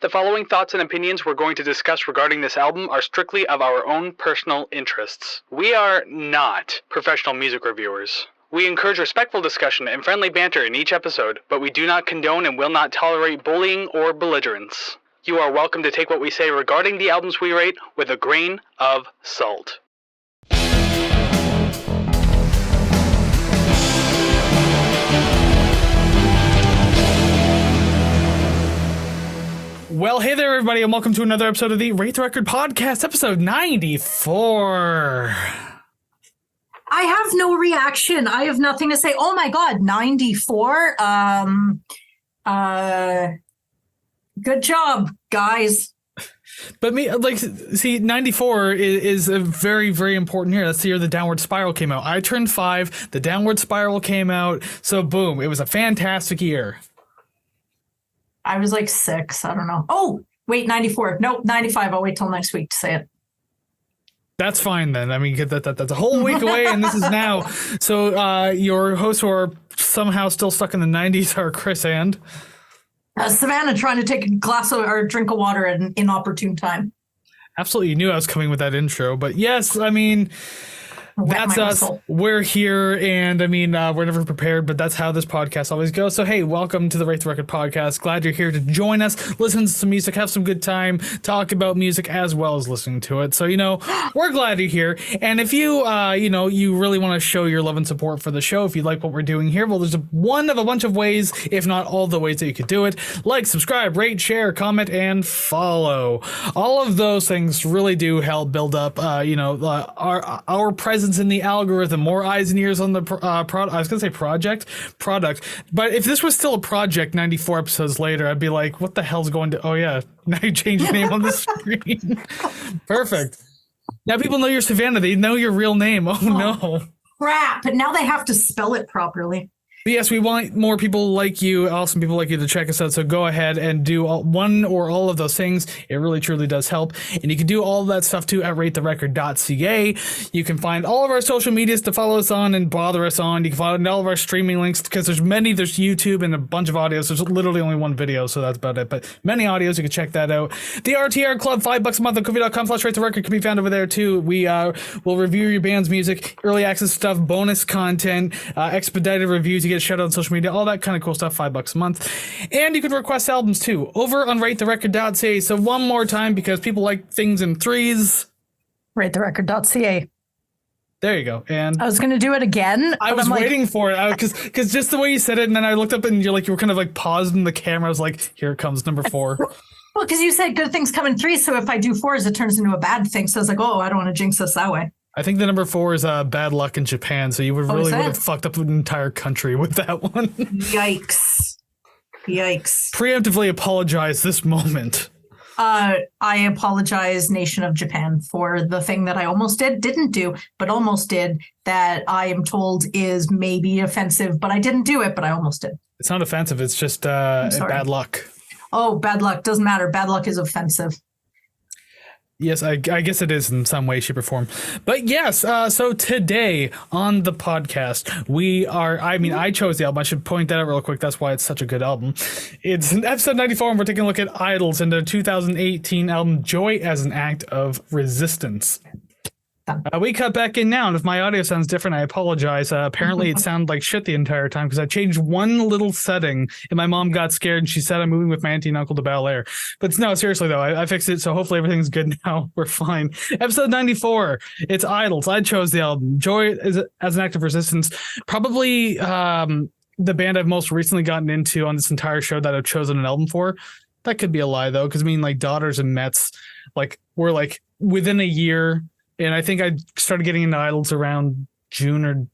The following thoughts and opinions we're going to discuss regarding this album are strictly of our own personal interests. We are not professional music reviewers. We encourage respectful discussion and friendly banter in each episode, but we do not condone and will not tolerate bullying or belligerence. You are welcome to take what we say regarding the albums we rate with a grain of salt. Well, hey there, everybody, and welcome to another episode of the Rate the Record podcast, episode 94. I have no reaction. I have nothing to say. Oh my God, 94. Good job, guys. But see, 94 is a very, very important year. That's the year the Downward Spiral came out. I turned 5, the Downward Spiral came out, so boom, it was a fantastic year. I was like 6. I don't know. Oh, wait, 94. Nope, 95. I'll wait till next week to say it. That's fine then. I mean, that's a whole week away, and this is now. So your hosts who are somehow still stuck in the 90s are Kris and Savannah, trying to take a glass of or drink of water at an inopportune time. Absolutely, you knew I was coming with that intro, but yes, I mean, that's us. We're here, and I mean, we're never prepared, but that's how this podcast always goes. So, hey, welcome to the Rate the Record podcast. Glad you're here to join us, listen to some music, have some good time, talk about music as well as listening to it. So, we're glad you're here. And if you, you really want to show your love and support for the show, if you like what we're doing here, well, there's one of a bunch of ways, if not all the ways that you could do it. Like, subscribe, rate, share, comment, and follow. All of those things really do help build up, our presence in the algorithm, more eyes and ears on the product. I was gonna say product, but if this was still a project 94 episodes later, I'd be like, what the hell's going to, oh yeah, now you change your name on the screen. Perfect. Now people know you're Savannah, they know your real name. Oh no. Crap, but now they have to spell it properly. But yes, we want more people like you, awesome people like you, to check us out. So go ahead and do one or all of those things. It really, truly does help. And you can do all of that stuff too at ratetherecord.ca. You can find all of our social medias to follow us on and bother us on. You can find all of our streaming links because there's YouTube and a bunch of audios. There's literally only one video, so that's about it. But many audios, you can check that out. The RTR Club, $5 a month on Ko-fi.com/ratetherecord can be found over there too. We will review your band's music, early access stuff, bonus content, expedited reviews. You get a shout out on social media, all that kind of cool stuff, $5 a month. And you can request albums too over on ratetherecord.ca. So one more time, because people like things in threes. Ratetherecord.ca. There you go. And I was going to do it again. I was waiting for it because just the way you said it, and then I looked up and you were kind of like paused in the camera. I was like, here it comes, number 4. Well, because you said good things come in 3, so if I do 4s, it turns into a bad thing. So I was like, oh, I don't want to jinx us that way. I think the number 4 is bad luck in Japan, so you would have fucked up an entire country with that one. Yikes. Preemptively apologize this moment. I apologize, Nation of Japan, for the thing that I almost didn't do, but almost did, that I am told is maybe offensive, but I didn't do it, but I almost did. It's not offensive, it's just bad luck. Oh, bad luck. Doesn't matter. Bad luck is offensive. Yes, I guess it is in some way, shape, or form. But yes, so today on the podcast, I chose the album. I should point that out real quick. That's why it's such a good album. It's episode 94, and we're taking a look at Idols and their 2018 album, Joy as an Act of Resistance. We cut back in now, and if my audio sounds different, I apologize. Apparently, it sounded like shit the entire time because I changed one little setting, and my mom got scared, and she said I'm moving with my auntie and uncle to Bel Air. But no, seriously, though, I fixed it, so hopefully everything's good now. We're fine. Episode 94, it's Idols. I chose the album. Joy as an Act of Resistance. Probably the band I've most recently gotten into on this entire show that I've chosen an album for. That could be a lie, though, because Daughters and Mets, were within a year. And I think I started getting into Idols around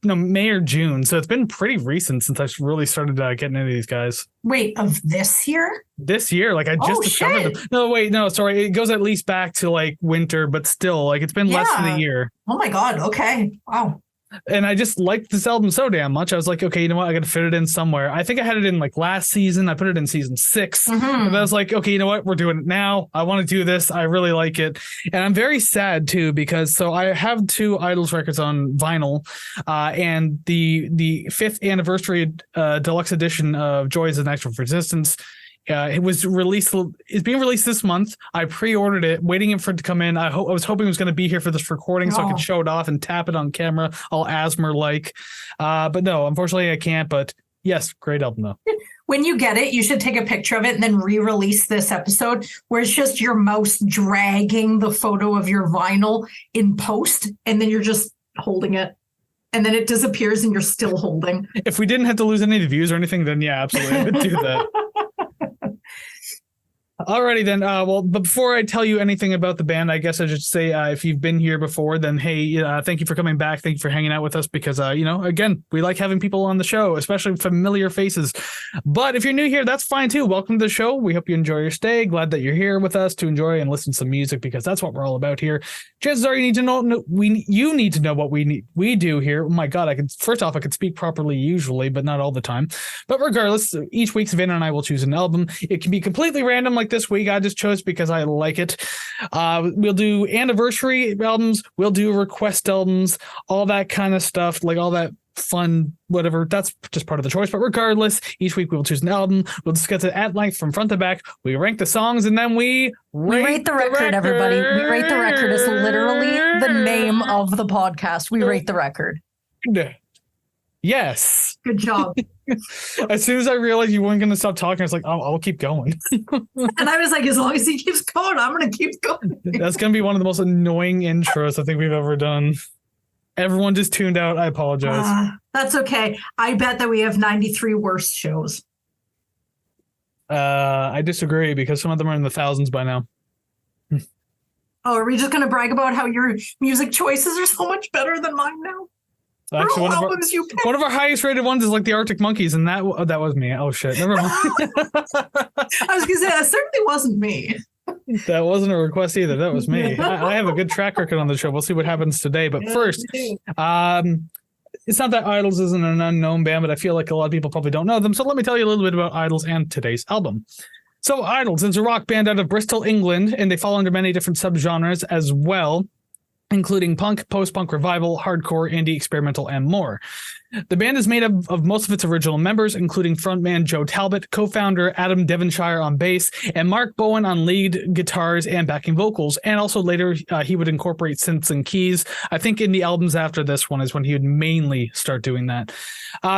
May or June. So it's been pretty recent since I really started getting into these guys. Wait, of this year? This year, I just discovered them. No, wait, no, sorry. It goes at least back to winter, but still, it's been less than a year. Oh my God. Okay. Wow. And I just liked this album so damn much. I was like, okay, you know what? I got to fit it in somewhere. I think I had it in last season. I put it in season 6. Mm-hmm. And I was like, okay, you know what? We're doing it now. I want to do this. I really like it. And I'm very sad too, because I have 2 Idols records on vinyl, and the 5th anniversary deluxe edition of Joy as an Act of Resistance It was released. It's being released this month. I pre-ordered it, waiting for it to come in. I was hoping it was going to be here for this recording, so I could show it off and tap it on camera, all Asmer-like. But no, unfortunately, I can't. But yes, great album though. When you get it, you should take a picture of it and then re-release this episode where it's just your mouse dragging the photo of your vinyl in post, and then you're just holding it. And then it disappears and you're still holding. If we didn't have to lose any of the views or anything, then yeah, absolutely, I would do that. Alrighty then. But before I tell you anything about the band, I guess I should say if you've been here before, then hey, thank you for coming back. Thank you for hanging out with us because again, we like having people on the show, especially familiar faces. But if you're new here, that's fine too. Welcome to the show. We hope you enjoy your stay. Glad that you're here with us to enjoy and listen to some music because that's what we're all about here. Chances are you need to know you need to know what we do here. Oh my God, I could speak properly usually, but not all the time. But regardless, each week Savannah and I will choose an album. It can be completely random like this week. I just chose because I like it. We'll do anniversary albums. We'll do request albums, all that kind of stuff, like all that fun, whatever. That's just part of the choice. But regardless, each week we'll choose an album. We'll discuss it at length from front to back. We rank the songs and then we rate the record, everybody. We rate the record is literally the name of the podcast. We rate the record. Yes. Good job. As soon as I realized you weren't going to stop talking, I was like, I'll keep going. And I was like, as long as he keeps going, I'm going to keep going. That's going to be one of the most annoying intros I think we've ever done. Everyone just tuned out. I apologize. That's okay. I bet that we have 93 worse shows. I disagree because some of them are in the thousands by now. Oh, are we just going to brag about how your music choices are so much better than mine now? Actually, one of our highest rated ones is like the Arctic Monkeys, and that was me. Oh shit, never mind. I was gonna say that certainly wasn't me. That wasn't a request either. That was me. I have a good track record on the show. We'll see what happens today. But first, it's not that Idols isn't an unknown band, but I feel like a lot of people probably don't know them. So let me tell you a little bit about Idols and today's album. So Idols is a rock band out of Bristol, England, and they fall under many different subgenres as well, including punk, post-punk, revival, hardcore, indie, experimental, and more. The band is made up of most of its original members, including frontman Joe Talbot, co-founder Adam Devonshire on bass, and Mark Bowen on lead guitars and backing vocals. And also later, he would incorporate synths and keys. I think in the albums after this one is when he would mainly start doing that.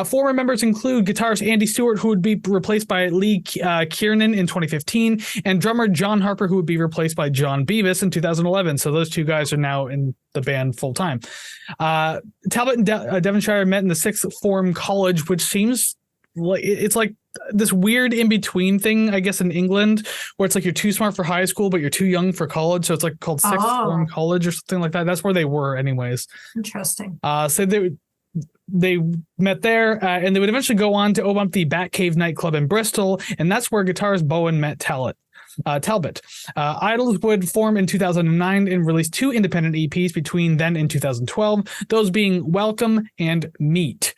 Former members include guitarist Andy Stewart, who would be replaced by Lee Kiernan in 2015, and drummer John Harper, who would be replaced by John Beavis in 2011. So those two guys are now in the band full time. Talbot and Devonshire met in the sixth form college, which seems like it's like this weird in between thing, I guess, in England, where it's like you're too smart for high school, but you're too young for college. So it's like called sixth form college or something like that. That's where they were, anyways. Interesting. So they met there, and they would eventually go on to open up the Batcave nightclub in Bristol, and that's where guitarist Bowen met Talbot. Idols would form in 2009 and release 2 independent EPs between then and 2012, those being Welcome and Meet.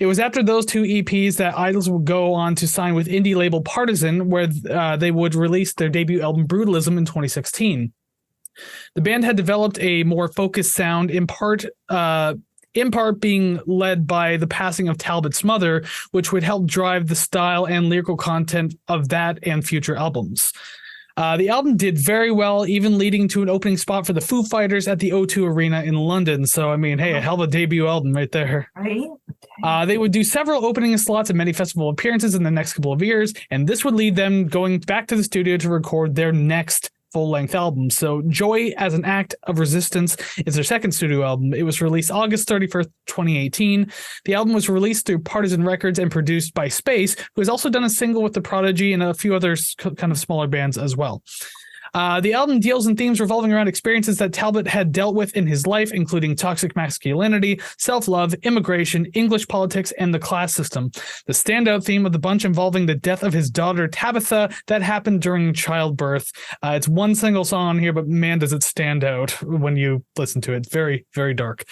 It was after those 2 EPs that Idols would go on to sign with indie label Partisan, where they would release their debut album Brutalism in 2016. The band had developed a more focused sound, in part being led by the passing of Talbot's mother, which would help drive the style and lyrical content of that and future albums. The album did very well, even leading to an opening spot for the Foo Fighters at the O2 Arena in London. So, I mean, hey, a hell of a debut album right there. Right? They would do several opening slots at many festival appearances in the next couple of years, and this would lead them going back to the studio to record their next full-length album. So Joy as an Act of Resistance is their second studio album. It was released August 31st, 2018. The album was released through Partisan Records and produced by Space, who has also done a single with The Prodigy and a few other kind of smaller bands as well. The album deals in themes revolving around experiences that Talbot had dealt with in his life, including toxic masculinity, self-love, immigration, English politics, and the class system. The standout theme of the bunch involving the death of his daughter, Tabitha, that happened during childbirth. It's one single song on here, but man, does it stand out when you listen to it. Very, very dark.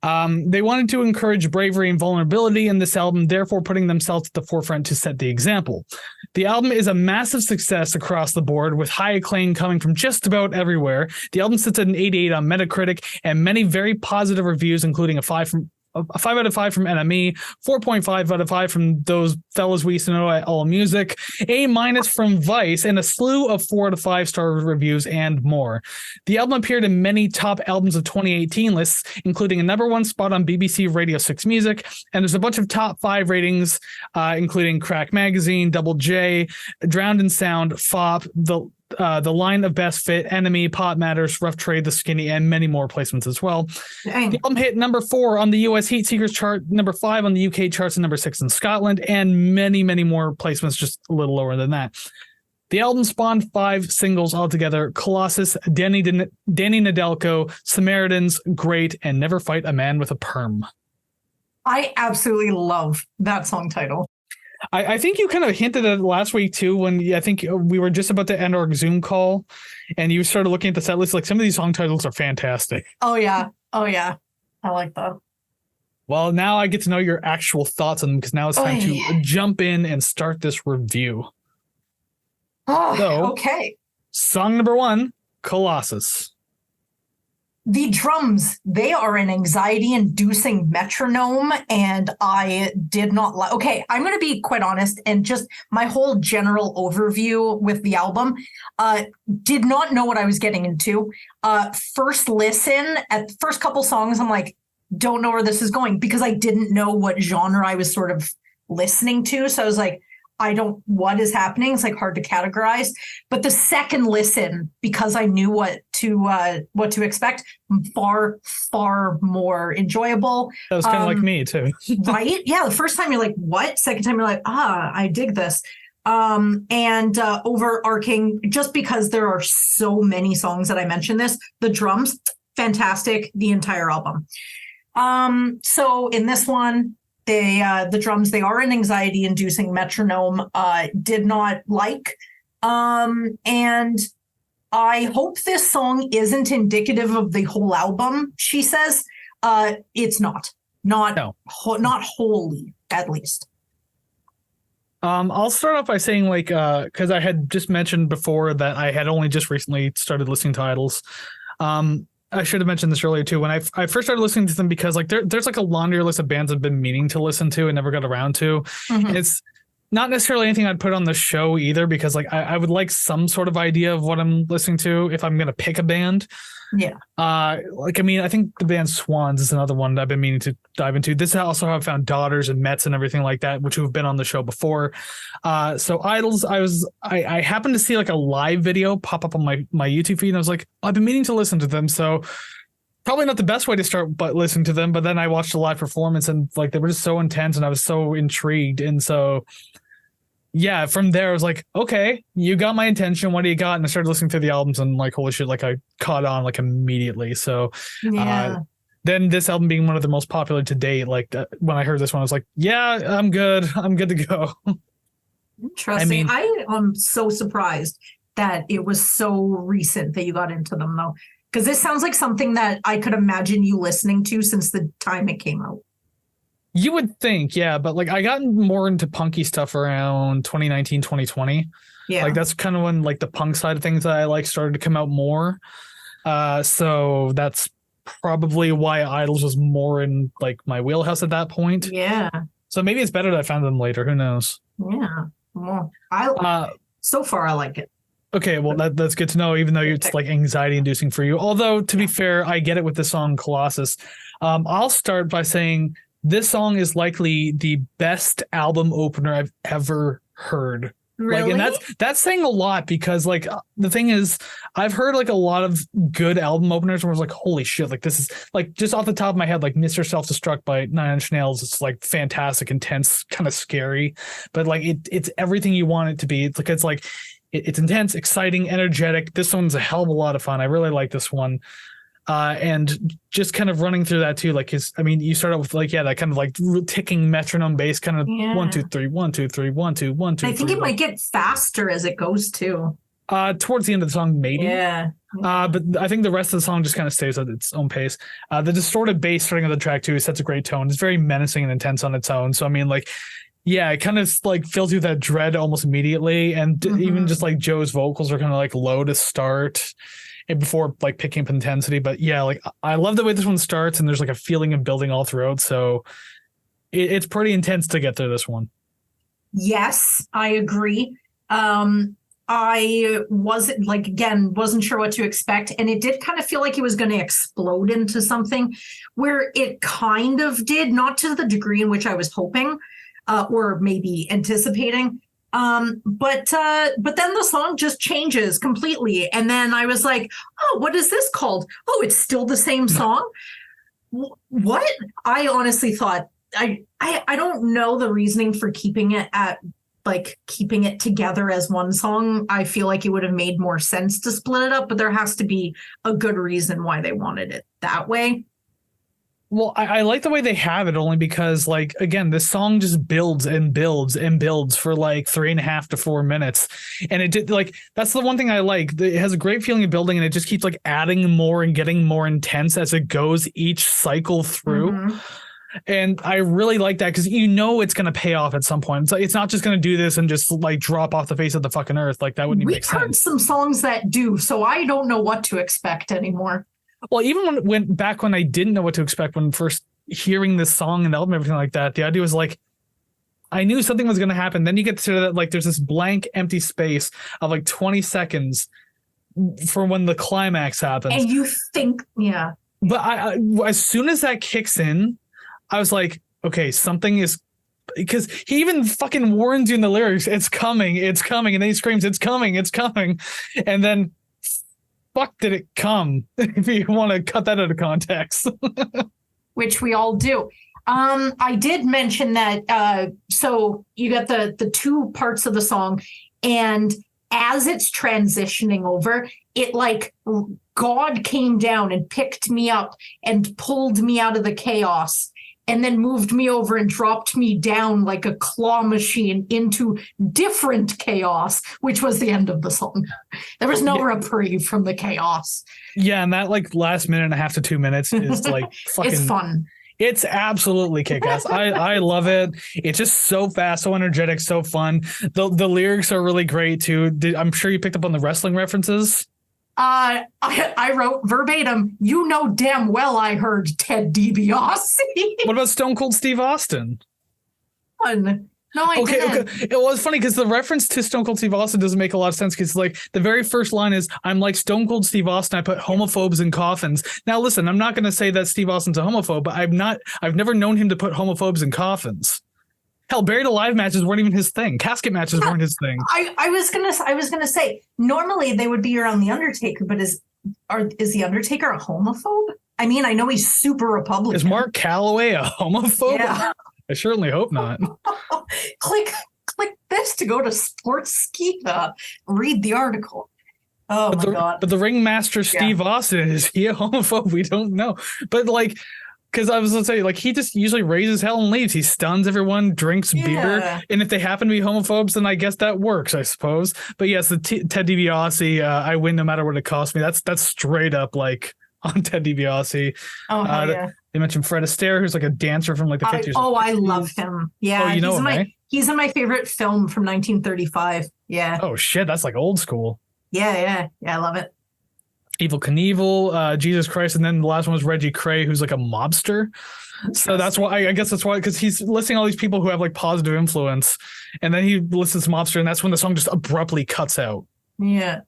They wanted to encourage bravery and vulnerability in this album, therefore putting themselves at the forefront to set the example. The album is a massive success across the board, with high acclaim coming from just about everywhere. The album sits at an 88 on Metacritic, and many very positive reviews, including a 5 a 5 out of 5 from NME, 4.5 out of 5 from those fellas we used to know at All Music, A- from Vice, and a slew of 4 out of 5 star reviews and more. The album appeared in many top albums of 2018 lists, including a #1 spot on BBC Radio 6 Music, and there's a bunch of top 5 ratings, including Crack Magazine, Double J, Drowned in Sound, FOP, the Line of Best Fit, Enemy, Pop Matters, Rough Trade, The Skinny, and many more placements as well. Dang. The album hit #4 on the US Heat Seekers chart, #5 on the UK charts, and #6 in Scotland, and many, many more placements just a little lower than that. The album spawned 5 singles altogether: Colossus, Danny Nadelko, Samaritans, Great, and Never Fight a Man with a Perm. I absolutely love that song title. I think you kind of hinted at it last week too, when I think we were just about to end our Zoom call and you started looking at the set list. Like, some of these song titles are fantastic. Oh yeah. I like that. Well, now I get to know your actual thoughts on them, because now it's time to jump in and start this review. Oh, So, okay. Song #1, Colossus. The drums, they are an anxiety-inducing metronome, and I did not like. Okay, I'm going to be quite honest, and just my whole general overview with the album, did not know what I was getting into. First listen, at the first couple songs, I'm like, don't know where this is going, because I didn't know what genre I was sort of listening to. So I was like, what is happening? It's like hard to categorize. But the second listen, because I knew what to expect, far, far more enjoyable. That was kind of like me too. Right? Yeah. The first time you're like, what? Second time you're like, I dig this. And overarching, just because there are so many songs that I mentioned this, the drums, fantastic, the entire album. So in this one, the drums, they are an anxiety-inducing metronome, did not like. And I hope this song isn't indicative of the whole album, she says. It's not wholly, at least. I'll start off by saying, like, because I had just mentioned before that I had only just recently started listening to Idols. I should have mentioned this earlier too. When I first started listening to them, because like there's like a laundry list of bands I've been meaning to listen to and never got around to. Mm-hmm. It's not necessarily anything I'd put on the show either, because like I would like some sort of idea of what I'm listening to if I'm gonna pick a band. Yeah. Like, I mean, I think the band Swans is another one that I've been meaning to dive into. This is also how I found Daughters and Mets and everything like that, which have been on the show before. So Idols, I happened to see like a live video pop up on my YouTube feed, and I was like, I've been meaning to listen to them. So probably not the best way to start, but listening to them. But then I watched a live performance, and like they were just so intense, and I was so intrigued. And so, yeah, from there I was like, okay, you got my attention. What do you got? And I started listening to the albums, and like, holy shit, like I caught on like immediately. So yeah. Then this album being one of the most popular to date, like when I heard this one, I was like, yeah, I'm good to go. Interesting. I am so surprised that it was so recent that you got into them, though, because this sounds like something that I could imagine you listening to since the time it came out. You would think, yeah, but like I got more into punky stuff around 2019, 2020. Yeah. Like that's kind of when like the punk side of things that I like started to come out more. So that's probably why Idols was more in like my wheelhouse at that point. Yeah. So maybe it's better that I found them later. Who knows? Yeah. Well, so far I like it. Okay, well that's good to know, even though it's like anxiety inducing for you. Although to be fair, I get it with the song Colossus. I'll start by saying this song is likely the best album opener I've ever heard. Really? Like, and that's saying a lot, because like the thing is, I've heard like a lot of good album openers where I was like, holy shit, like this is like, just off the top of my head, like Mr. Self-Destruct by 9 Inch Nails. It's like fantastic, intense, kind of scary, but like it's everything you want it to be. It's intense, exciting, energetic. This one's a hell of a lot of fun. I really like this one. And just kind of running through that too, like you start out with like, yeah, that kind of like ticking metronome bass, kind of 1 2 3 1 2 3 1 2 1 2. I think it might get faster as it goes too. Towards the end of the song, maybe. Yeah. But I think the rest of the song just kind of stays at its own pace. The distorted bass starting on the track too sets a great tone. It's very menacing and intense on its own. So I mean, like, Yeah, it kind of like fills you with that dread almost immediately, and even just like Joe's vocals are kind of like low to start, and before like picking up intensity. But yeah, like I love the way this one starts, and there's like a feeling of building all throughout. So it's pretty intense to get through this one. Yes, I agree. I wasn't like, again, wasn't sure what to expect. And it did kind of feel like it was going to explode into something where it kind of did, not to the degree in which I was hoping or maybe anticipating. But then the song just changes completely. And then I was like, oh, what is this called? Oh, it's still the same song. What? I honestly thought, I don't know the reasoning for keeping it together as one song. I feel like it would have made more sense to split it up, but there has to be a good reason why they wanted it that way. Well, I like the way they have it only because, like, again, this song just builds and builds and builds for like 3.5 to 4 minutes. And it did, like, that's the one thing I like. It has a great feeling of building, and it just keeps like adding more and getting more intense as it goes each cycle through. And I really like that because it's going to pay off at some point. It's not just going to do this and just like drop off the face of the fucking earth. Like that wouldn't even make sense. We've heard some songs that do, so I don't know what to expect anymore. Well, even when I didn't know what to expect when first hearing this song and the album and everything like that, the idea was like, I knew something was going to happen. Then you get to that, like, there's this blank empty space of like 20 seconds for when the climax happens. And you think, yeah. But I as soon as that kicks in, I was like, okay, something is, because he even fucking warns you in the lyrics, it's coming. And then he screams, it's coming. And then, fuck, did it come? If you want to cut that out of context. Which we all do. I did mention that, so you got the two parts of the song, and as it's transitioning over, it like God came down and picked me up and pulled me out of the chaos, and then moved me over and dropped me down like a claw machine into different chaos, which was the end of the song. There was no reprieve from the chaos. Yeah, and that like last 1.5 to 2 minutes is like fucking... It's fun. It's absolutely kick-ass. I love it. It's just so fast, so energetic, so fun. The lyrics are really great too. I'm sure you picked up on the wrestling references. I wrote verbatim, you know damn well I heard Ted DiBiase. What about Stone Cold Steve Austin? Fun. No, I didn't. Okay. It was funny because the reference to Stone Cold Steve Austin doesn't make a lot of sense because like the very first line is, I'm like Stone Cold Steve Austin, I put homophobes in coffins. Now listen, I'm not going to say that Steve Austin's a homophobe, but I've never known him to put homophobes in coffins. Hell, buried alive matches weren't even his thing. Casket matches weren't his thing. I was gonna say normally they would be around the Undertaker, but is the Undertaker a homophobe? I mean, I know he's super Republican. Is Mark Calloway a homophobe? Yeah. I certainly hope not. click this to go to Sportskeeda. Read the article. Oh my God. But the ringmaster Steve Austin, is he a homophobe? We don't know. But like, because I was going to say, like, he just usually raises hell and leaves. He stuns everyone, drinks beer. And if they happen to be homophobes, then I guess that works, I suppose. But yes, the Ted DiBiase, I win no matter what it costs me. That's straight up like on Ted DiBiase. Oh, yeah. They mentioned Fred Astaire, who's like a dancer from like the 50s. I love him. Yeah. He's in my favorite film from 1935. Yeah. Oh, shit. That's like old school. Yeah. I love it. Evel Knievel, Jesus Christ, and then the last one was Reggie Cray, who's like a mobster. So that's why, I guess that's why, because he's listing all these people who have like positive influence, and then he lists this mobster, and that's when the song just abruptly cuts out. Yeah.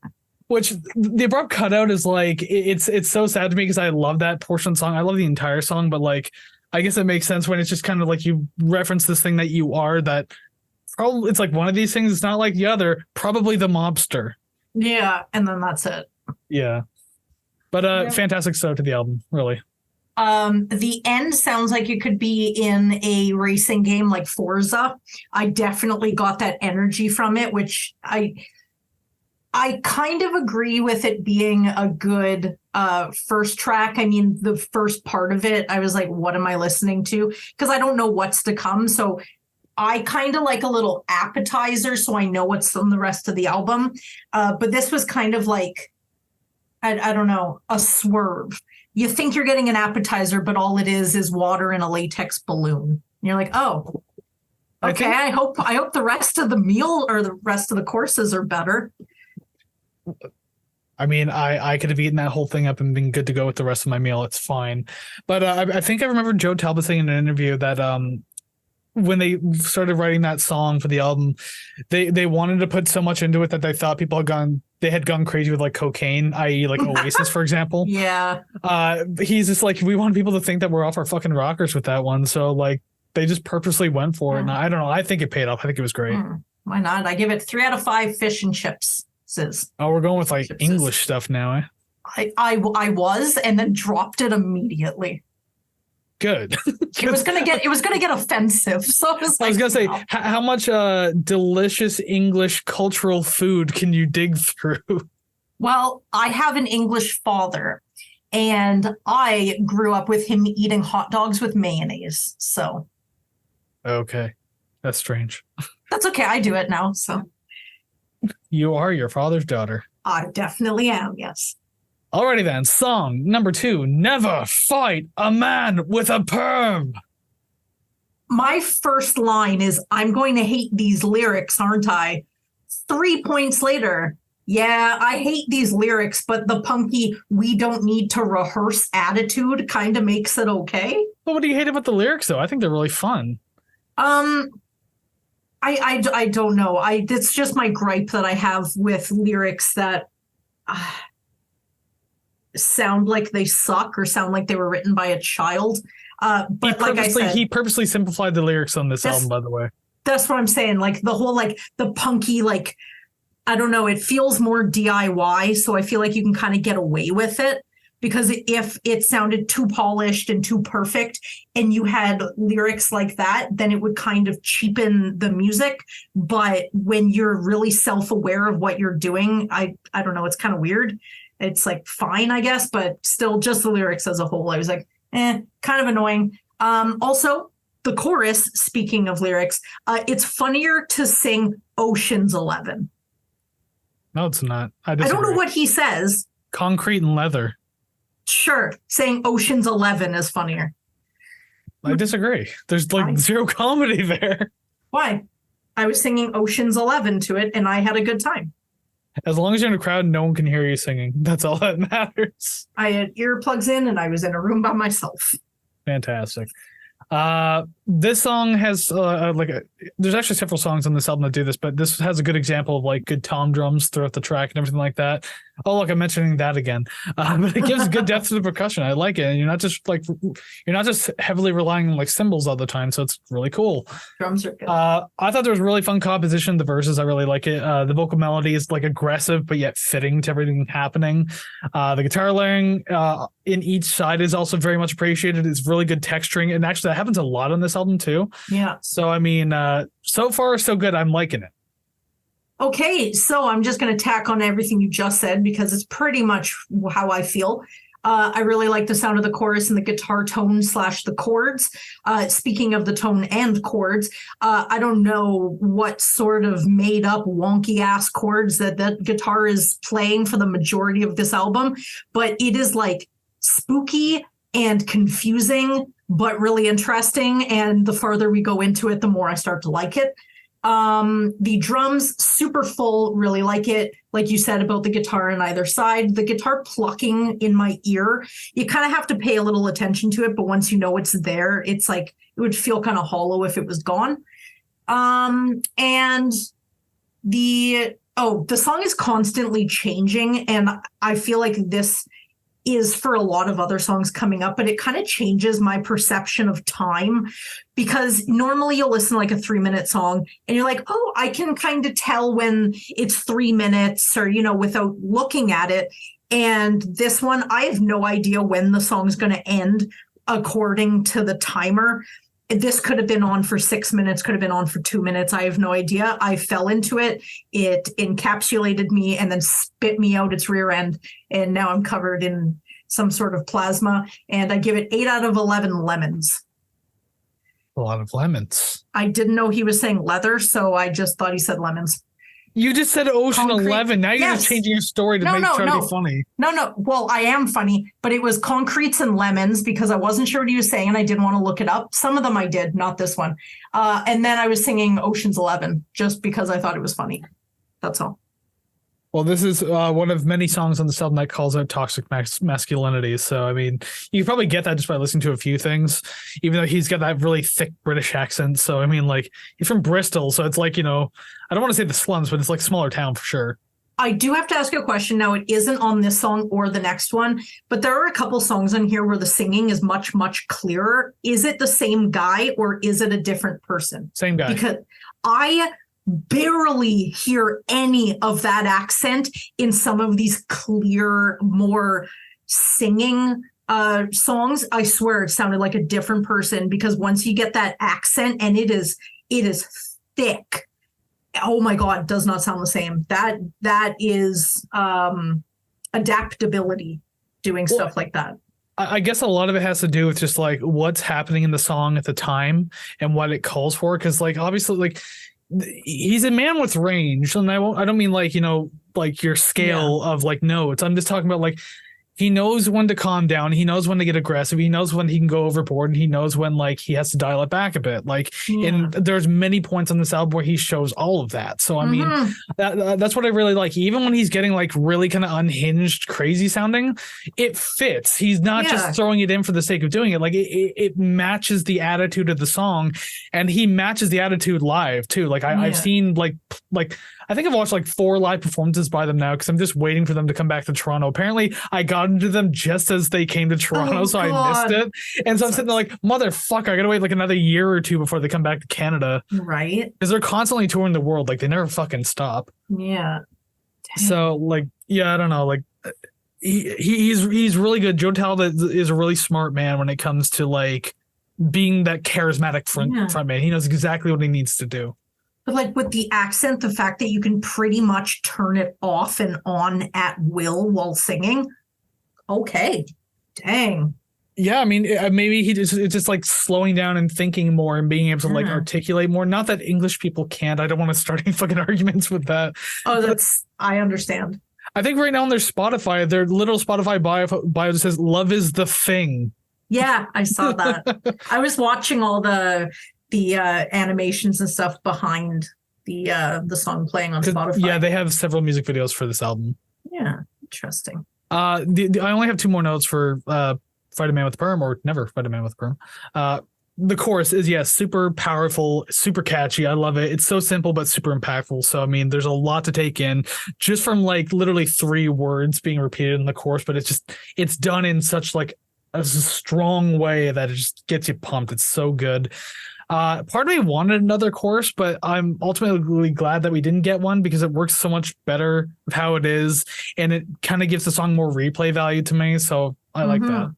Which the abrupt cutout is like, it's so sad to me because I love that portion of the song. I love the entire song, but like, I guess it makes sense when it's just kind of like you reference this thing that you are, that probably it's like one of these things. It's not like the other, probably the mobster. Yeah. And then that's it. Yeah. But fantastic start to the album, really. The end sounds like it could be in a racing game like Forza. I definitely got that energy from it, which I kind of agree with it being a good first track. I mean, the first part of it, I was like, what am I listening to? Because I don't know what's to come. So I kind of like a little appetizer, so I know what's on the rest of the album. But this was kind of like, I don't know, a swerve. You think you're getting an appetizer, but all it is water in a latex balloon. And you're like, oh, Okay, I hope the rest of the meal or the rest of the courses are better. I mean, I could have eaten that whole thing up and been good to go with the rest of my meal. It's fine. But I think I remember Joe Talbot saying in an interview that when they started writing that song for the album, they wanted to put so much into it that they thought people had gone crazy with like cocaine, i.e. like Oasis, for example. Yeah. He's just like, we want people to think that we're off our fucking rockers with that one. So like they just purposely went for it. And I don't know. I think it paid off. I think it was great. Why not? I give it 3 out of 5 fish and chips. Oh, we're going with like English stuff now, eh? I was, and then dropped it immediately. Good. It was gonna get offensive. So I was gonna say, how much delicious English cultural food can you dig through? Well, I have an English father, and I grew up with him eating hot dogs with mayonnaise. So, okay, that's strange. That's okay. I do it now. So. You are your father's daughter. I definitely am, yes. Alrighty then, song number 2, Never Fight a Man with a Perm. My first line is, I'm going to hate these lyrics, aren't I? 3 points later, yeah, I hate these lyrics, but the punky, we don't need to rehearse attitude kind of makes it okay. Well, what do you hate about the lyrics, though? I think they're really fun. I don't know. It's just my gripe that I have with lyrics that sound like they suck or sound like they were written by a child. But like I said, he purposely simplified the lyrics on this album, by the way. That's what I'm saying. Like the whole, like the punky, like, I don't know, it feels more DIY. So I feel like you can kind of get away with it. Because if it sounded too polished and too perfect and you had lyrics like that, then it would kind of cheapen the music. But when you're really self-aware of what you're doing, I don't know, it's kind of weird. It's like fine, I guess, but still just the lyrics as a whole. I was like, kind of annoying. Also, the chorus, speaking of lyrics, it's funnier to sing Ocean's 11. No, it's not. I don't know what he says. Concrete and leather. Sure, saying Ocean's 11 is funnier. I disagree. There's like zero comedy there. Why? I was singing Ocean's 11 to it, and I had a good time. As long as you're in a crowd, no one can hear you singing. That's all that matters. I had earplugs in, and I was in a room by myself. Fantastic. This song has there's actually several songs on this album that do this, but this has a good example of like good tom drums throughout the track and everything like that. Oh, look, I'm mentioning that again. But it gives good depth to the percussion. I like it. And you're not just heavily relying on like cymbals all the time. So it's really cool. Drums are good. I thought there was really fun composition. The verses, I really like it. The vocal melody is like aggressive, but yet fitting to everything happening. The guitar layering in each side is also very much appreciated. It's really good texturing. And actually that happens a lot on this album too. Yeah. So, I mean, so far so good. I'm liking it. Okay, so I'm just going to tack on everything you just said because it's pretty much how I feel. I really like the sound of the chorus and the guitar tone / the chords. Speaking of the tone and chords, I don't know what sort of made up wonky ass chords that guitar is playing for the majority of this album, but it is like spooky and confusing, but really interesting. And the farther we go into it, the more I start to like it. The drums, super full, really like it. Like you said about the guitar on either side, the guitar plucking in my ear, you kind of have to pay a little attention to it, but once you know it's there, it's like, it would feel kind of hollow if it was gone. And the song is constantly changing, and I feel like this is for a lot of other songs coming up, but it kind of changes my perception of time, because normally you'll listen to like a 3-minute song and you're like, oh, I can kind of tell when it's 3 minutes or, without looking at it. And this one, I have no idea when the song's going to end according to the timer. This could have been on for 6 minutes, could have been on for 2 minutes. I have no idea. I fell into it. It encapsulated me and then spit me out its rear end. And now I'm covered in some sort of plasma. And I give it 8 out of 11 lemons. A lot of lemons. I didn't know he was saying leather, so I just thought he said lemons. You just said Ocean Concrete. 11. Now you're Yes. just changing your story to No, make no, try to no. be funny. No. Well, I am funny, but it was Concretes and Lemons because I wasn't sure what he was saying and I didn't want to look it up. Some of them I did, not this one. And then I was singing Ocean's 11 just because I thought it was funny. That's all. Well, this is one of many songs on the album that calls out toxic masculinity. So, I mean, you probably get that just by listening to a few things, even though he's got that really thick British accent. So, I mean, like, he's from Bristol. So it's like, you know, I don't want to say the slums, but it's like smaller town for sure. I do have to ask you a question. Now, it isn't on this song or the next one, but there are a couple songs in here where the singing is much, much clearer. Is it the same guy or is it a different person? Same guy. Because I barely hear any of that accent in some of these clear, more singing songs. I swear it sounded like a different person because once you get that accent and it is thick. Oh my God, does not sound the same. That is adaptability, doing stuff like that. I guess a lot of it has to do with just like what's happening in the song at the time and what it calls for. Because like obviously like he's a man with range, and I don't mean like, you know, like your scale of like notes. I'm just talking about like he knows when to calm down. He knows when to get aggressive. He knows when he can go overboard, and he knows when like he has to dial it back a bit. Like, and there's many points on this album where he shows all of that. So I mean, that's what I really like. Even when he's getting like really kind of unhinged, crazy sounding, it fits. He's not just throwing it in for the sake of doing it. Like it matches the attitude of the song, and he matches the attitude live too. Like I've seen like I think I've watched like 4 live performances by them now because I'm just waiting for them to come back to Toronto. Apparently, I got into them just as they came to Toronto, so I missed it. And so I'm sitting there like, motherfucker, I gotta wait like another year or 2 before they come back to Canada. Right. Because they're constantly touring the world. Like, they never fucking stop. Yeah. Dang. So, like, yeah, I don't know. Like, he's really good. Joe Talbot is a really smart man when it comes to, like, being that charismatic front man. He knows exactly what he needs to do. But like with the accent, the fact that you can pretty much turn it off and on at will while singing. Okay. Dang. Yeah, I mean, maybe it's just like slowing down and thinking more and being able to like articulate more. Not that English people can't. I don't want to start any fucking arguments with that. Oh, I understand. I think right now on their Spotify, their little Spotify bio just says "Love is the thing." Yeah, I saw that. I was watching all the animations and stuff behind the song playing on Spotify. Yeah, they have several music videos for this album. Yeah, interesting. I only have 2 more notes for Fight a Man with a Perm, or Never Fight a Man with a Perm. The chorus is, super powerful, super catchy. I love it. It's so simple but super impactful. So I mean, there's a lot to take in just from like literally 3 words being repeated in the chorus, but it's done in such like a strong way that it just gets you pumped. It's so good. Part of me wanted another chorus, but I'm ultimately glad that we didn't get one because it works so much better with how it is, and it kind of gives the song more replay value to me. So I like that.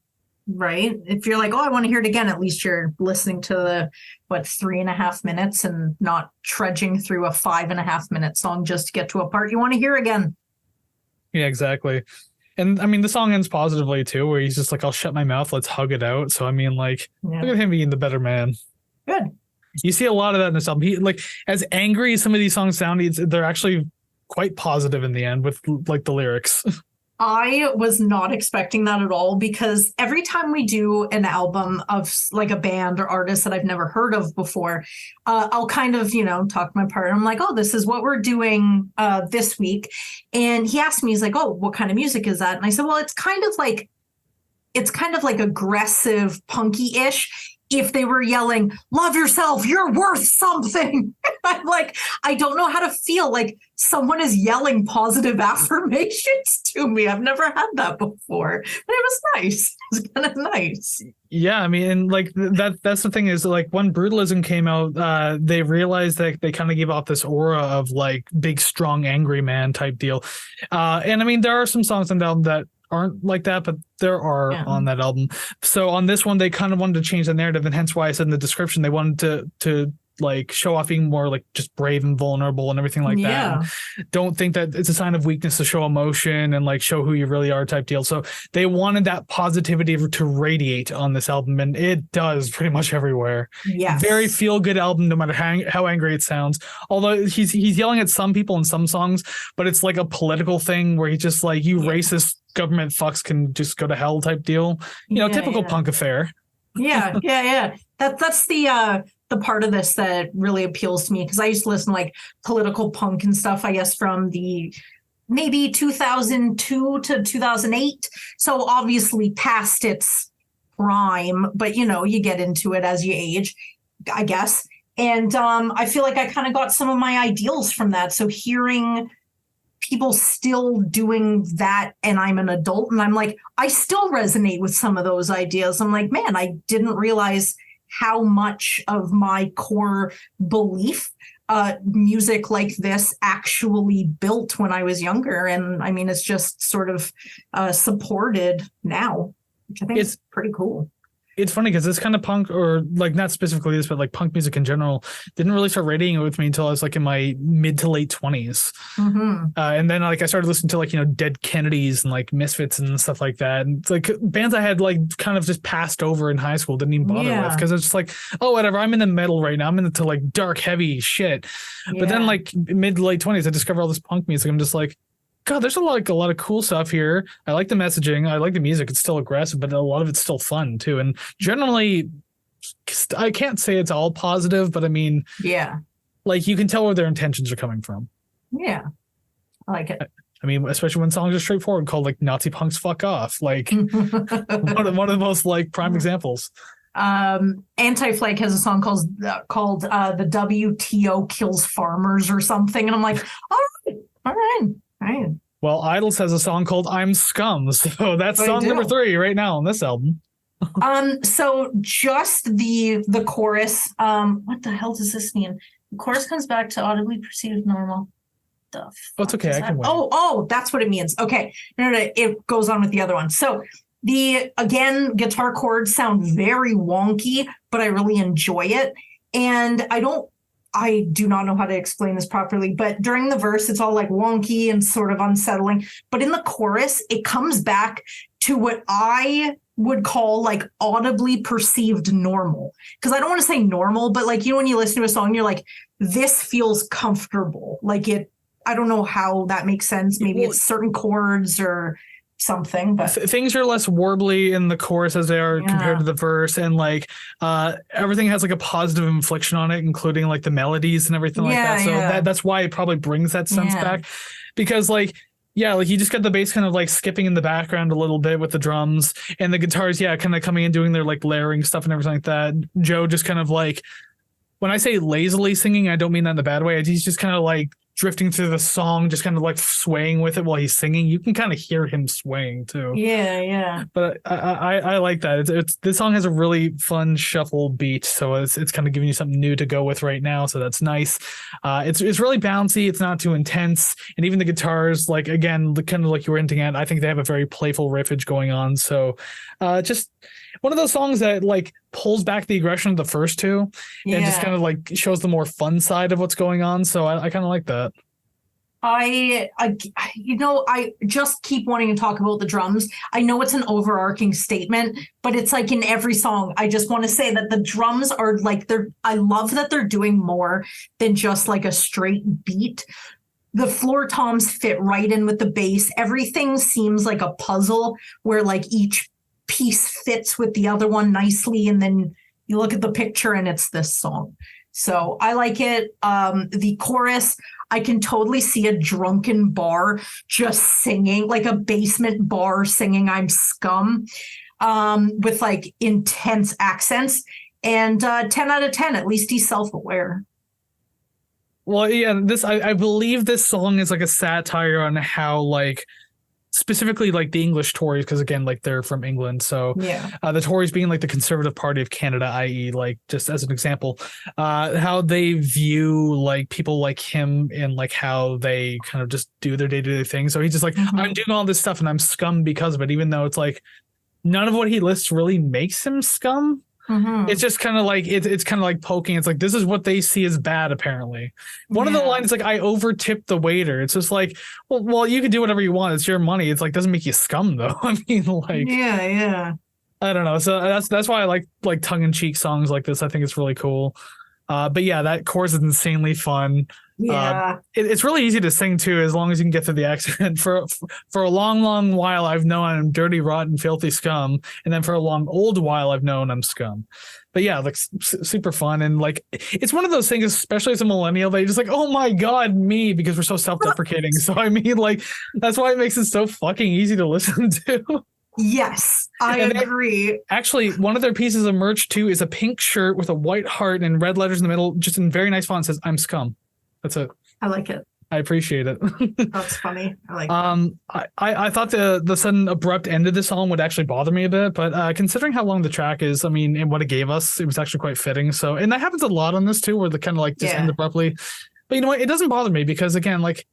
Right. If you're like, oh, I want to hear it again, at least you're listening to the 3.5 minutes and not trudging through a 5.5 minute song just to get to a part you want to hear again. Yeah, exactly. And I mean, the song ends positively too, where he's just like, I'll shut my mouth, let's hug it out. So I mean, like, look at him being the better man. Good. You see a lot of that in this album. He, like, as angry as some of these songs sound, they're actually quite positive in the end with like the lyrics. I was not expecting that at all because every time we do an album of like a band or artist that I've never heard of before, I'll kind of, talk to my partner. I'm like, oh, this is what we're doing this week. And he asked me, he's like, oh, what kind of music is that? And I said, well, it's kind of like aggressive, punky-ish. If they were yelling, love yourself, you're worth something. I'm like, I don't know how to feel like someone is yelling positive affirmations to me. I've never had that before. But it was nice. It was kind of nice. Yeah, I mean, and like that's the thing is like when Brutalism came out, they realized that they kind of gave off this aura of like big, strong, angry man type deal. And I mean, there are some songs on the album that aren't like that, but there are on that album. So on this one, they kind of wanted to change the narrative, and hence why I said in the description they wanted to like show off being more like just brave and vulnerable and everything like that. And don't think that it's a sign of weakness to show emotion and like show who you really are type deal. So they wanted that positivity to radiate on this album, and it does pretty much everywhere. Yes. Very feel good album, no matter how angry it sounds. Although he's yelling at some people in some songs, but it's like a political thing where he's just like, you racist government fucks can just go to hell type deal. Typical punk affair. Yeah. That's the part of this that really appeals to me, because I used to listen to like political punk and stuff, I guess, from the maybe 2002 to 2008. So obviously past its prime, but you get into it as you age, I guess. And I feel like I kind of got some of my ideals from that. So hearing people still doing that, and I'm an adult, and I'm like, I still resonate with some of those ideas. I'm like, man, I didn't realize how much of my core belief music like this actually built when I was younger. And I mean, it's just sort of supported now, which I think is pretty cool. It's funny because this kind of punk, or like not specifically this, but like punk music in general, didn't really start radiating with me until I was like in my mid to late 20s. And then like I started listening to like, Dead Kennedys and like Misfits and stuff like that. And it's like bands I had like kind of just passed over in high school, didn't even bother with, because it's just like, oh, whatever, I'm in the metal right now. I'm into like dark, heavy shit. But then like mid to late 20s, I discovered all this punk music. I'm just like, God, there's a lot of cool stuff here. I like the messaging. I like the music. It's still aggressive, but a lot of it's still fun too. And generally, I can't say it's all positive, but I mean, like you can tell where their intentions are coming from. Yeah, I like it. I mean, especially when songs are straightforward, called like Nazi punks fuck off. Like one of the most like prime examples. Anti-Flag has a song called the WTO kills farmers or something, and I'm like, all right. Well, Idols has a song called I'm Scum, so that's song number 3 right now on this album. So just the chorus, what the hell does this mean? The chorus comes back to audibly perceived normal. The it's okay, I can wait. Oh, that's what it means. Okay. No, it goes on with the other one. So the guitar chords sound very wonky, but I really enjoy it. And I do not know how to explain this properly, but during the verse, it's all like wonky and sort of unsettling. But in the chorus, it comes back to what I would call like audibly perceived normal. Because I don't want to say normal, but like, when you listen to a song, you're like, this feels comfortable. Like I don't know how that makes sense. Maybe it's certain chords or something, but things are less warbly in the chorus as they are compared to the verse, and like everything has like a positive inflection on it, including like the melodies and everything like that. So that's why it probably brings that sense back, because like you just got the bass kind of like skipping in the background a little bit with the drums, and the guitars kind of coming in doing their like layering stuff and everything like that. Joe just kind of like, when I say lazily singing, I don't mean that in a bad way. He's just kind of like drifting through the song, just kind of like swaying with it while he's singing. You can kind of hear him swaying too. Yeah. But I like that. It's this song has a really fun shuffle beat, so it's kind of giving you something new to go with right now. So that's nice. It's really bouncy. It's not too intense, and even the guitars, like again, kind of like you were hinting at, I think they have a very playful riffage going on. So just one of those songs that like pulls back the aggression of the first two and just kind of like shows the more fun side of what's going on. So I kind of like that. I just keep wanting to talk about the drums. I know it's an overarching statement, but it's like in every song, I just want to say that the drums are like, I love that they're doing more than just like a straight beat. The floor toms fit right in with the bass. Everything seems like a puzzle where like each piece fits with the other one nicely, and then you look at the picture and it's this song. So I like it. The chorus, I can totally see a drunken bar just singing, like a basement bar singing I'm Scum, with like intense accents, and 10 out of 10, at least he's self-aware. Well, I believe this song is like a satire on how like specifically like the English Tories, because again, like they're from England, so the Tories being like the Conservative Party of Canada, i.e. like just as an example, how they view like people like him and like how they kind of just do their day-to-day thing. So he's just like, I'm doing all this stuff and I'm scum because of it, even though it's like none of what he lists really makes him scum. It's just kind of like it's kind of like poking. It's like, this is what they see as bad, apparently. One of the lines is like, I over tipped the waiter. It's just like, well, you can do whatever you want. It's your money. It's like, doesn't make you scum though. I mean, like, yeah. I don't know. So that's why I like tongue in cheek songs like this. I think it's really cool. But yeah, that chorus is insanely fun. Yeah. It's really easy to sing too, as long as you can get through the accent. For a long while, I've known I'm dirty, rotten, filthy scum, and then for a long old while, I've known I'm scum. But yeah, like super fun, and like it's one of those things, especially as a millennial, that you're just like, oh my god, me, because we're so self-deprecating. So I mean, like that's why it makes it so fucking easy to listen to. Yes, I agree. Actually, one of their pieces of merch too is a pink shirt with a white heart and red letters in the middle, just in very nice font, says "I'm scum." That's it. I like it. I appreciate it. That's funny. I like it. I thought the sudden abrupt end of the song would actually bother me a bit, but considering how long the track is, I mean, and what it gave us, it was actually quite fitting. So, and that happens a lot on this too, where the kind of like just end abruptly. But you know what? It doesn't bother me because again, like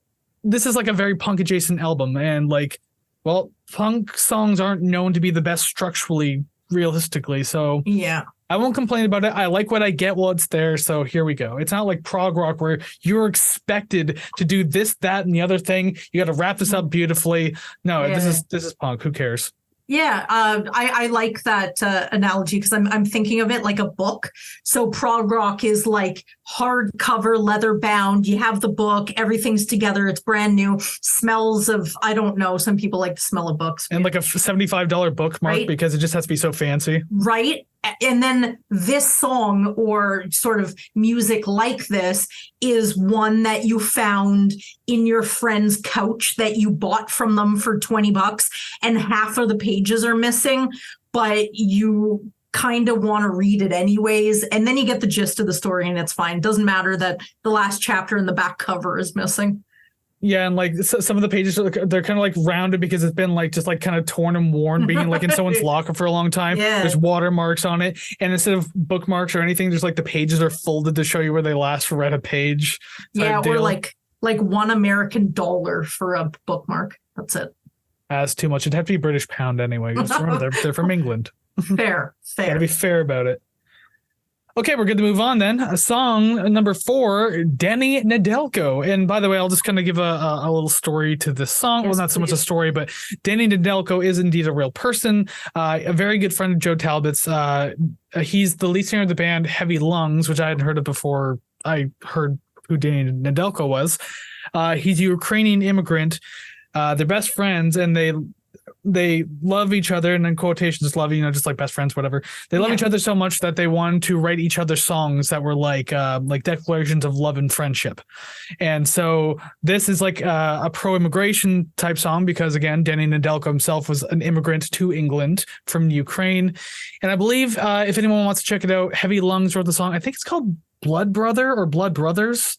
this is like a very punk adjacent album, and like, well, punk songs aren't known to be the best structurally, realistically. So yeah. I won't complain about it. I like what I get while it's there. So here we go. It's not like prog rock where you're expected to do this, that, and the other thing. You got to wrap this up beautifully. No, this is punk. Who cares? Yeah, I like that analogy because I'm thinking of it like a book. So prog rock is like hardcover, leather bound. You have the book, everything's together. It's brand new. Smells of, I don't know. Some people like the smell of books. And like a $75 bookmark because it just has to be so fancy. Right. And then this song or sort of music like this is one that you found in your friend's couch that you bought from them for $20 and half of the pages are missing, but you kind of want to read it anyways. And then you get the gist of the story and it's fine. Doesn't matter that the last chapter and the back cover is missing. Yeah, and like some of the pages they're kind of like rounded because it's been like just like kind of torn and worn, being like in someone's locker for a long time. Yeah. There's watermarks on it, and instead of bookmarks or anything, there's like the pages are folded to show you where they last read a page. Yeah, or like $1 American for a bookmark. That's it. That's too much. It'd have to be British pound anyway. They're from England. Fair. Gotta be fair about it. Okay, we're good to move on then. Song number 4, Denny Nedelko. And by the way, I'll just kind of give a little story to this song. Yes, well, not so much a story, but Denny Nedelko is indeed a real person. A very good friend of Joe Talbot's. He's the lead singer of the band Heavy Lungs, which I hadn't heard of before I heard who Denny Nedelko was. He's a Ukrainian immigrant. They're best friends, and they love each other, and in quotations love, just like best friends, whatever. They love each other so much that they wanted to write each other songs that were like declarations of love and friendship. And so this is like a pro-immigration type song because, again, Denny Nedelko himself was an immigrant to England from Ukraine. And I believe if anyone wants to check it out, Heavy Lungs wrote the song. I think it's called Blood Brother or Blood Brothers.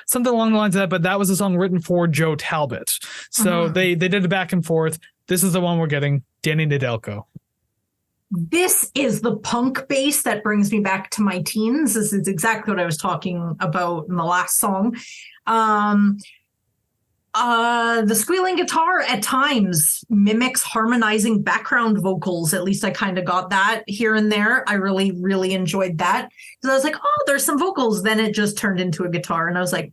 Something along the lines of that, but that was a song written for Joe Talbot. So they did it back and forth. This is the one we're getting, Denny Nedelko. This is the punk bass that brings me back to my teens. This is exactly what I was talking about in the last song. The squealing guitar at times mimics harmonizing background vocals. At least I kind of got that here and there. I really, really enjoyed that. So I was like, oh, there's some vocals. Then it just turned into a guitar. And I was like,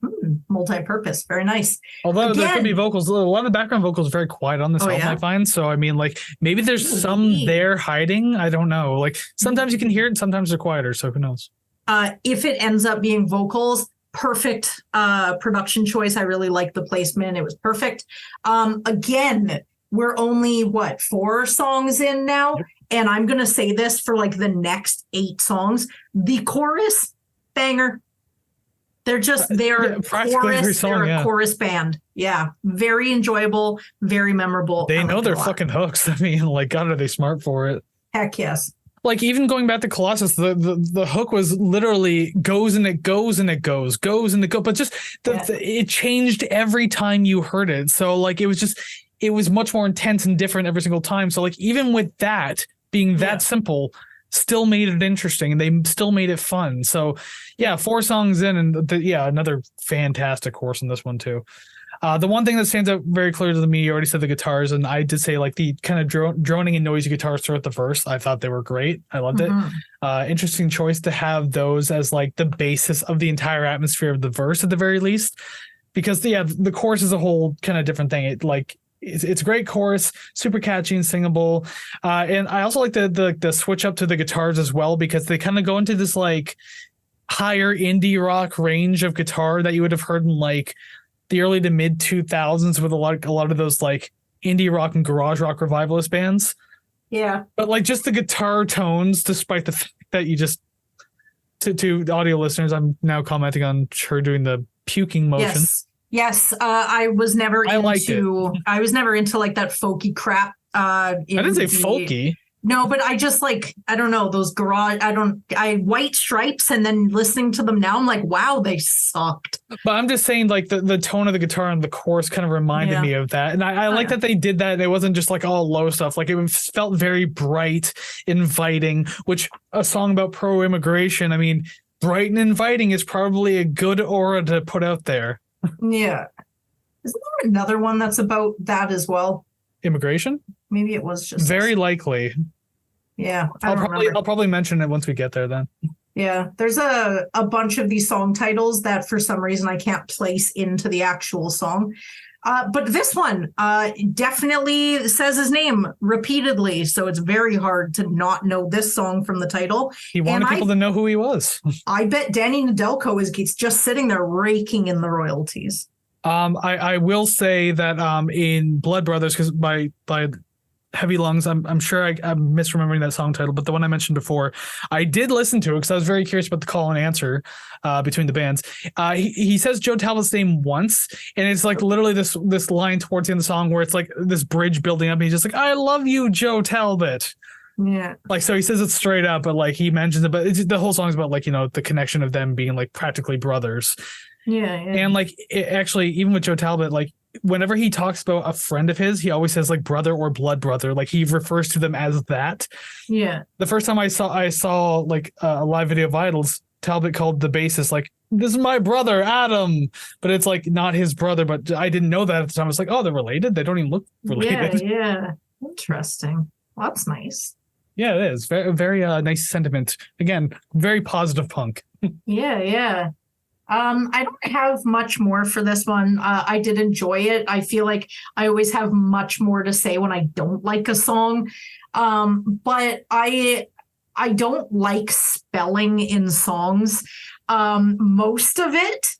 multi-purpose. Very nice. Although there could be vocals. A lot of the background vocals are very quiet on this album, I find. So, I mean, like, maybe there's some there hiding. I don't know. Like, sometimes you can hear it and sometimes they're quieter. So who knows? If it ends up being vocals, perfect production choice. I really like the placement. It was perfect. Again, we're only 4 songs in now, and I'm gonna say this for like the next 8 songs. The chorus, banger. They're a chorus band. Yeah, very enjoyable, very memorable. They know their fucking hooks. I mean, like, God, are they smart for it? Heck yes. Like, even going back to Colossus, the hook was literally goes and it goes and it goes and it goes, but just it changed every time you heard it. So like it was much more intense and different every single time. So like even with that being that simple, still made it interesting and they still made it fun. So 4 songs in and another fantastic chorus in this one too. The one thing that stands out very clearly to me, you already said the guitars, and I did say like the kind of droning and noisy guitars throughout the verse. I thought they were great. I loved it. Interesting choice to have those as like the basis of the entire atmosphere of the verse at the very least, because the chorus is a whole kind of different thing. It's a great chorus, super catchy and singable. And I also like the switch up to the guitars as well, because they kind of go into this like higher indie rock range of guitar that you would have heard in like the early to mid 2000s with a lot of those like indie rock and garage rock revivalist bands. Yeah. But like just the guitar tones, despite the fact that you just to the audio listeners, I'm now commenting on her doing the puking motion. Yes. I was never into like that folky crap. I didn't say folky. No, but I just like, I don't know, those garage, White Stripes, and then listening to them now, I'm like, wow, they sucked. But I'm just saying, like, the tone of the guitar and the chorus kind of reminded me of that. And I like that they did that. It wasn't just like all low stuff. Like, it felt very bright, inviting, which a song about pro-immigration, I mean, bright and inviting is probably a good aura to put out there. Yeah. Isn't there another one that's about that as well? Immigration? Maybe it was just very likely. Yeah, I'll probably mention it once we get there then. Yeah, there's a bunch of these song titles that for some reason I can't place into the actual song. But this one definitely says his name repeatedly, so it's very hard to not know this song from the title. He wanted people to know who he was. I bet Danny Nedelko is just sitting there raking in the royalties. I will say that in Blood Brothers, because by Heavy Lungs, I'm sure I'm misremembering that song title, but the one I mentioned before, I did listen to it because I was very curious about the call and answer between the bands. He says Joe Talbot's name once, and it's like literally this line towards the end of the song where it's like this bridge building up, and he's just like, "I love you, Joe Talbot." Yeah. Like, so he says it straight up, but like he mentions it, but the whole song is about like, you know, the connection of them being like practically brothers. Yeah. And like actually, even with Joe Talbot, like whenever he talks about a friend of his, he always says like brother or blood brother. Like he refers to them as that. Yeah. The first time I saw like a live video of Idols, Talbot called the bassist like, "This is my brother, Adam," but it's like not his brother. But I didn't know that at the time. I was like, oh, they're related. They don't even look related. Yeah. Interesting. Well, that's nice. Yeah, it is. Very, very nice sentiment. Again, very positive punk. Yeah. I don't have much more for this one. I did enjoy it. I feel like I always have much more to say when I don't like a song. But I don't like spelling in songs. Most of it.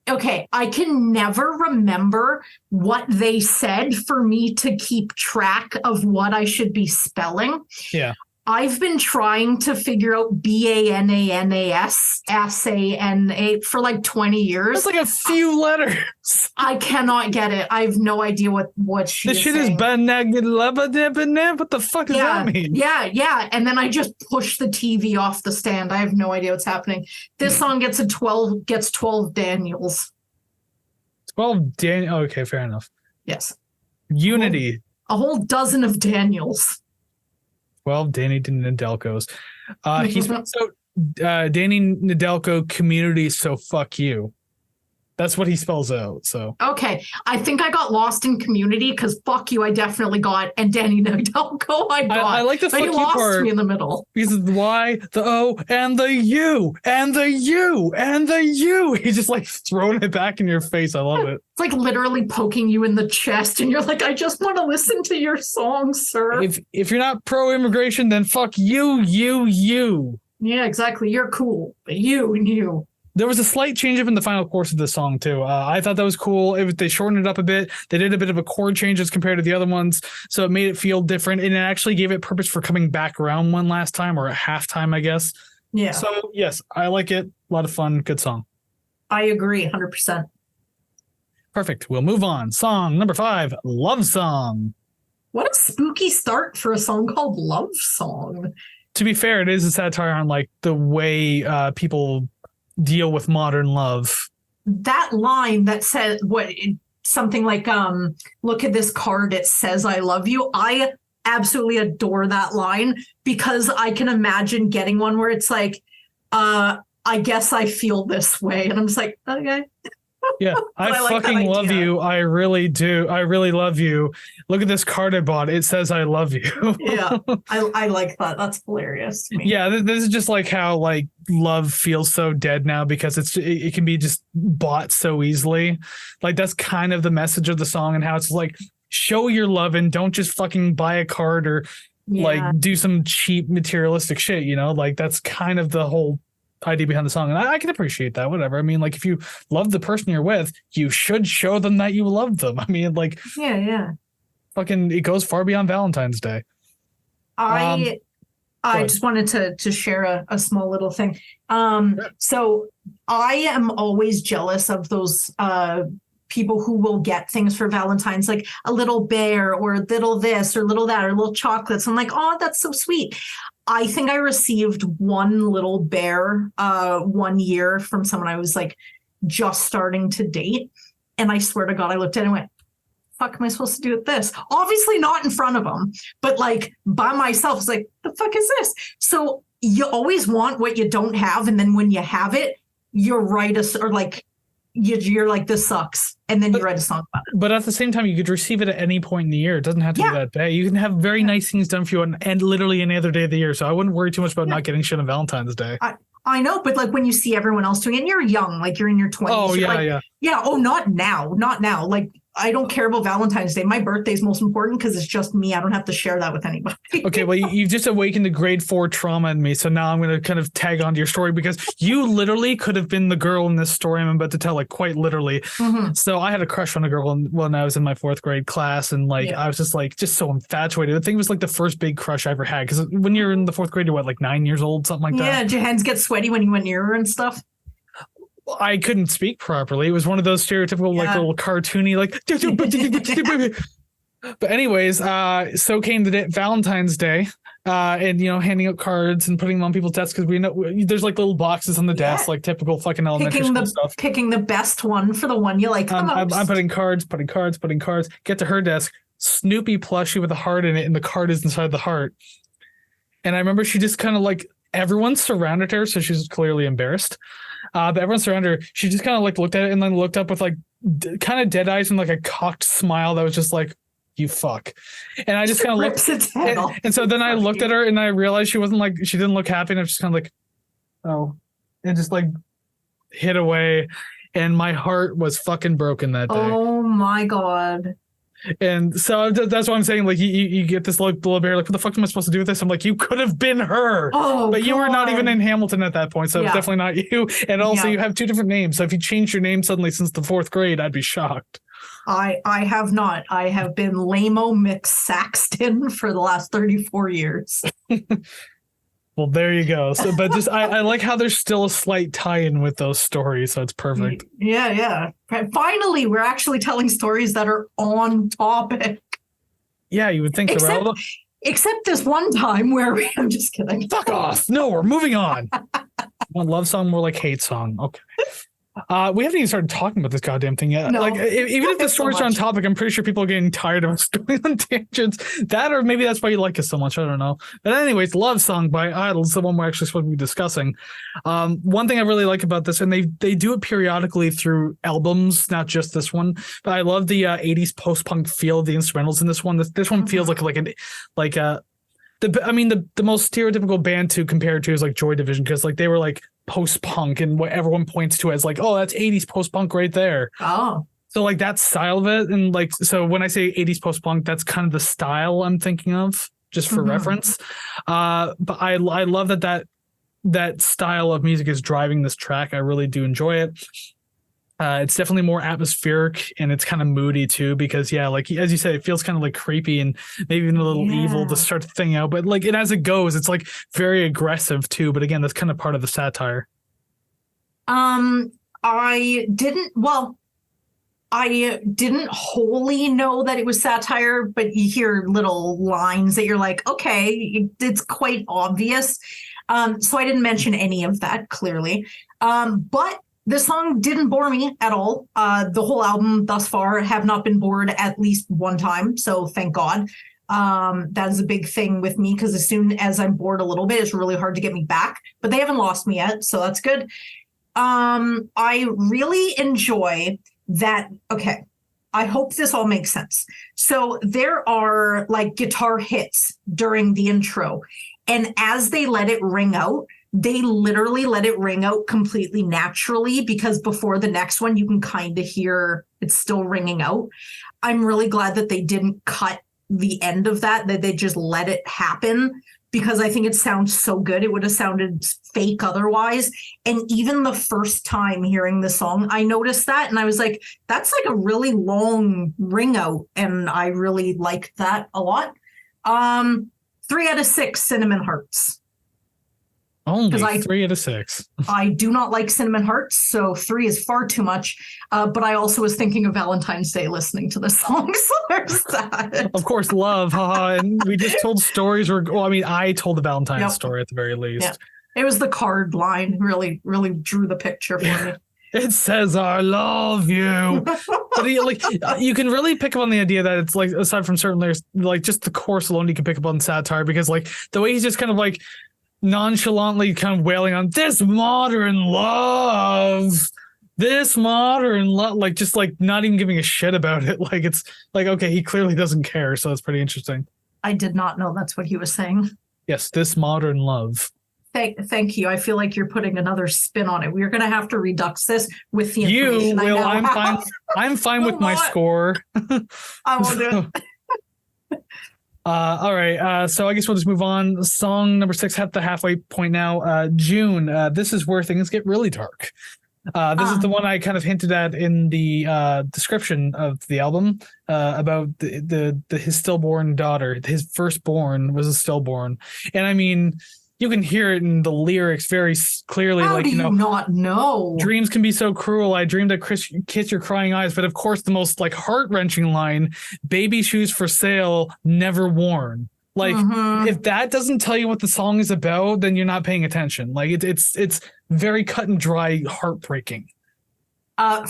Okay, I can never remember what they said for me to keep track of what I should be spelling. Yeah. I've been trying to figure out BANANAS, SANA for like 20 years. That's like a few letters. I cannot get it. I have no idea what she is saying. This shit is banag. What the fuck does that mean? Yeah. And then I just push the TV off the stand. I have no idea what's happening. This song gets 12 Daniels. 12 Daniel. Okay, fair enough. Yes. Unity. A whole dozen of Daniels. 12 Danny Nedelko's. He's so Danny Nedelko community, so fuck you. That's what he spells out. So okay, I think I got lost in community because fuck you, I definitely got, and Danny Nedelko, I got. I like the fuck you lost part me in the middle because of the Y, the O, and the U, and the U, and the U. He's just like throwing it back in your face. I love it. It's like literally poking you in the chest, and you're like, I just want to listen to your song, sir. If you're not pro-immigration, then fuck you. Yeah, exactly. You're cool, but you. There was a slight change up in the final chorus of the song too. I thought that was cool. They shortened it up a bit. They did a bit of a chord change as compared to the other ones, so it made it feel different, and it actually gave it purpose for coming back around one last time, or a halftime, I guess. Yeah. So yes, I like it. A lot of fun. Good song. I agree, 100%. Perfect. We'll move on. Song number 5, Love Song. What a spooky start for a song called Love Song. To be fair, it is a satire on like the way people deal with modern love. That line that said something like look at this card, it says I love you. I absolutely adore that line because I can imagine getting one where it's like I guess I feel this way, and I'm just like, okay. Yeah, I I like that fucking love idea. you. I really do. I really love you. Look at this card I bought. It says I love you. Yeah, I like that. That's hilarious to me. Yeah, this is just like how like love feels so dead now because it can be just bought so easily. Like that's kind of the message of the song and how it's like show your love and don't just fucking buy a card or like do some cheap materialistic shit, you know? Like that's kind of the whole idea behind the song. And I can appreciate that, whatever. I mean, like if you love the person you're with, you should show them that you love them. I mean, like fucking it goes far beyond Valentine's Day. I just wanted to share a small little thing. So I am always jealous of those people who will get things for Valentine's, like a little bear or little this or little that or little chocolates. I'm like, oh, that's so sweet. I think I received one little bear 1 year from someone I was like just starting to date. And I swear to God, I looked at it and went, fuck am I supposed to do with this? Obviously not in front of them, but like by myself, it's like, the fuck is this? So you always want what you don't have. And then when you have it, you're right. Or like, you're like, this sucks. And then you write a song about it. But at the same time, you could receive it at any point in the year. It doesn't have to be that day. You can have very nice things done for you and literally any other day of the year. So I wouldn't worry too much about not getting shit on Valentine's Day. I know, but like when you see everyone else doing it, and you're young, like you're in your 20s. Oh, yeah. Oh, not now. Like I don't care about Valentine's Day. My birthday is most important because it's just me. I don't have to share that with anybody. Okay, well, you've just awakened the grade 4 trauma in me. So now I'm going to kind of tag onto your story because you literally could have been the girl in this story I'm about to tell, like quite literally. Mm-hmm. So I had a crush on a girl when I was in my 4th grade class. And like, I was just so infatuated. The thing was like the first big crush I ever had. Because when you're in the 4th grade, you're what, like 9 years old, something like that? Yeah, did your hands get sweaty when you went near her and stuff? I couldn't speak properly. It was one of those stereotypical, like little cartoony, like. But anyways, so came the day, Valentine's Day, and handing out cards and putting them on people's desks because we know there's like little boxes on the desk, like typical fucking elementary school stuff. Picking the best one for the one you like. I'm putting cards. Get to her desk, Snoopy plushie with a heart in it, and the card is inside the heart. And I remember she just kind of like everyone surrounded her, so she's clearly embarrassed. But everyone surrounded her. She just kind of like looked at it and then looked up with like kind of dead eyes and like a cocked smile that was just like, you fuck. And I just kind of looked. And so then I looked at her and I realized she didn't look happy. And I was just kind of like, oh, and just like hit away. And my heart was fucking broken that day. Oh my God. And so that's what I'm saying. Like you get this little bear, like, what the fuck am I supposed to do with this? I'm like, you could have been her. But you were not even in Hamilton at that point. So it's definitely not you. And also you have 2 different names. So if you changed your name suddenly since the 4th grade, I'd be shocked. I have not. I have been Lamo McSaxton for the last 34 years. Well, there you go. So, but just I like how there's still a slight tie-in with those stories, so it's perfect. Yeah. Finally, we're actually telling stories that are on topic. Yeah, you would think so. Except this one time where I'm just kidding. Fuck off. No, we're moving on. One love song, more like hate song. Okay. We haven't even started talking about this goddamn thing yet. No, like, even if the stories are on topic, I'm pretty sure people are getting tired of us going on tangents. That, or maybe that's why you like us so much. I don't know. But anyways, Love Song by Idols, the one we're actually supposed to be discussing. One thing I really like about this, and they do it periodically through albums, not just this one. But I love the 80s post-punk feel of the instrumentals in this one. This one feels the most stereotypical band to compare to is like Joy Division, because like they were like post-punk and what everyone points to as like, oh, that's 80s post-punk right there. Oh. So like that style of it, and like, so when I say 80s post-punk, that's kind of the style I'm thinking of, just for reference. But I love that style of music is driving this track. I really do enjoy it. It's definitely more atmospheric and it's kind of moody too, because like as you said, it feels kind of like creepy and maybe even a little evil to start the thing out. But like as it goes, it's like very aggressive too. But again, that's kind of part of the satire. I didn't wholly know that it was satire, but you hear little lines that you're like, okay, it's quite obvious. So I didn't mention any of that clearly. But the song didn't bore me at all. The whole album thus far have not been bored at least one time. So thank God. That is a big thing with me, because as soon as I'm bored a little bit, it's really hard to get me back. But they haven't lost me yet. So that's good. I really enjoy that. Okay. I hope this all makes sense. So there are like guitar hits during the intro, and as they let it ring out, they literally let it ring out completely naturally, because before the next one, you can kind of hear it's still ringing out. I'm really glad that they didn't cut the end of that they just let it happen, because I think it sounds so good. It would have sounded fake otherwise. And even the first time hearing the song, I noticed that, and I was like, that's like a really long ring out, and I really liked that a lot. 3 out of 6 cinnamon hearts. Only 3 out of 6. I do not like cinnamon hearts, so 3 is far too much. But I also was thinking of Valentine's Day listening to this song, so there's that. Of course, love, and we just told stories. I told the Valentine's story at the very least. Yeah. It was the card line really, really drew the picture for me. It says "I love you," but you can really pick up on the idea that it's like, aside from certain lyrics, like just the chorus alone, you can pick up on satire, because like the way he's just kind of like nonchalantly kind of wailing on this modern love, like just like not even giving a shit about it. Like it's like, okay, he clearly doesn't care, so it's pretty interesting. I did not know that's what he was saying. Yes, this modern love. Thank you. I feel like you're putting another spin on it. We're going to have to redux this with the information. You will. I'm fine. I'm fine with my score. I will do it. All right. So I guess we'll just move on. Song number 6 at the halfway point now. June. This is where things get really dark. This is the one I kind of hinted at in the description of the album, about his stillborn daughter. His firstborn was a stillborn, and I mean, you can hear it in the lyrics very clearly. How like, do you not know? Dreams can be so cruel. I dreamed of Kris kiss your crying eyes. But of course, the most like heart-wrenching line: baby shoes for sale, never worn. Like, if that doesn't tell you what the song is about, then you're not paying attention. Like it's very cut and dry, heartbreaking.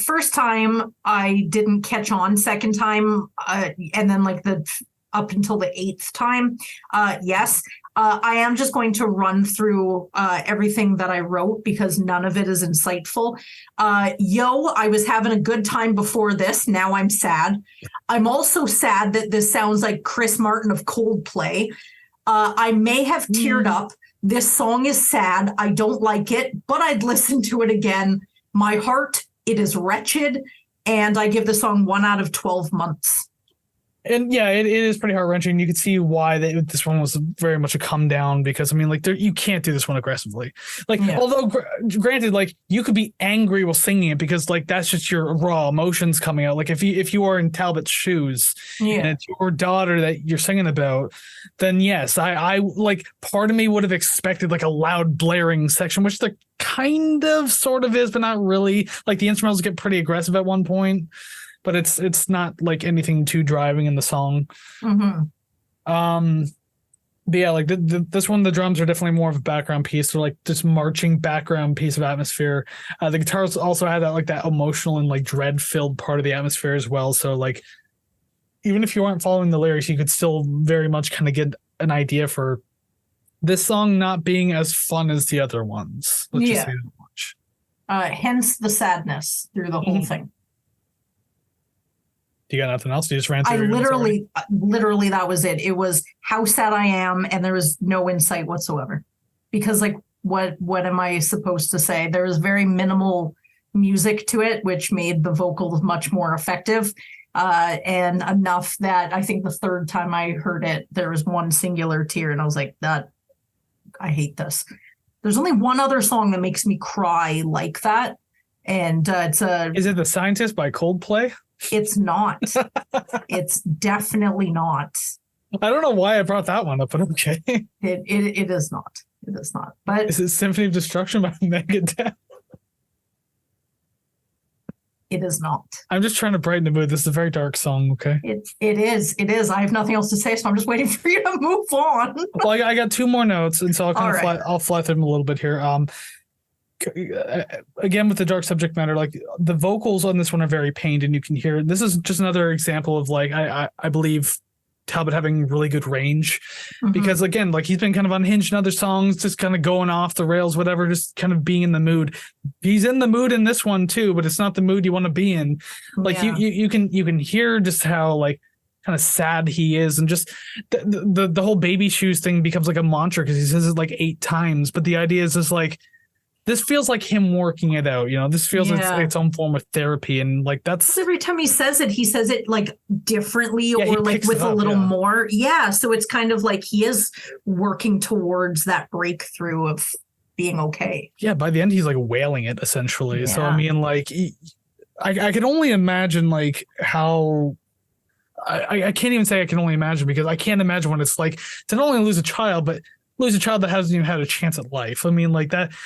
First time I didn't catch on. Second time, and then like up until the 8th time, yes. I am just going to run through everything that I wrote, because none of it is insightful. I was having a good time before this. Now I'm sad. I'm also sad that this sounds like Chris Martin of Coldplay. I may have teared up. This song is sad. I don't like it, but I'd listen to it again. My heart, it is wretched. And I give the song 1 out of 12 months. And yeah, it is pretty heart-wrenching. You could see why this one was very much a come down, because I mean, like, you can't do this one aggressively. Like, although granted, like, you could be angry while singing it, because like that's just your raw emotions coming out. Like if you are in Talbot's shoes and it's your daughter that you're singing about, then yes, I like, part of me would have expected like a loud blaring section, which there kind of sort of is, but not really. Like the instrumentals get pretty aggressive at one point, but it's not like anything too driving in the song. But yeah, like this one, the drums are definitely more of a background piece. They're like this marching background piece of atmosphere. The guitars also had that emotional and like dread filled part of the atmosphere as well. So like, even if you aren't following the lyrics, you could still very much kind of get an idea for this song not being as fun as the other ones. Let's just say that much. Hence the sadness through the whole thing. You got nothing else? You just ran through. I literally, that was it. It was how sad I am, and there was no insight whatsoever. Because like, what am I supposed to say? There was very minimal music to it, which made the vocals much more effective. And enough that I think the 3rd time I heard it, there was one singular tear, and I was like, I hate this. There's only one other song that makes me cry like that, and it's Is it The Scientist by Coldplay? It's not. It's definitely not. I don't know why I brought that one up, but okay. It is not. It is not. But is it Symphony of Destruction by Megadeth? It is not. I'm just trying to brighten the mood. This is a very dark song, okay? It is. It is. I have nothing else to say, so I'm just waiting for you to move on. Well, I got 2 more notes, and so I'll fly through them a little bit here. Again, with the dark subject matter, like the vocals on this one are very pained, and you can hear it. This is just another example of like, I believe Talbot having really good range, Mhm. because again, like he's been kind of unhinged in other songs, just kind of going off the rails, whatever, just kind of being in the mood. He's in the mood in this one too, but it's not the mood you want to be in. Like Yeah. you can hear just how like kind of sad he is, and just the whole baby shoes thing becomes like a mantra because he says it like 8 times. But the idea is just like, this feels like him working it out, this feels its own form of therapy, and like that's every time he says it like differently, he or like picks with it a up, little yeah. more. Yeah. So it's kind of like he is working towards that breakthrough of being okay. Yeah, by the end he's like wailing it essentially. So I Yeah. mean, like I can only imagine like how I can't even say I can only imagine, because I can't imagine what it's like to not only lose a child, but lose a child that hasn't even had a chance at life. I mean, like that's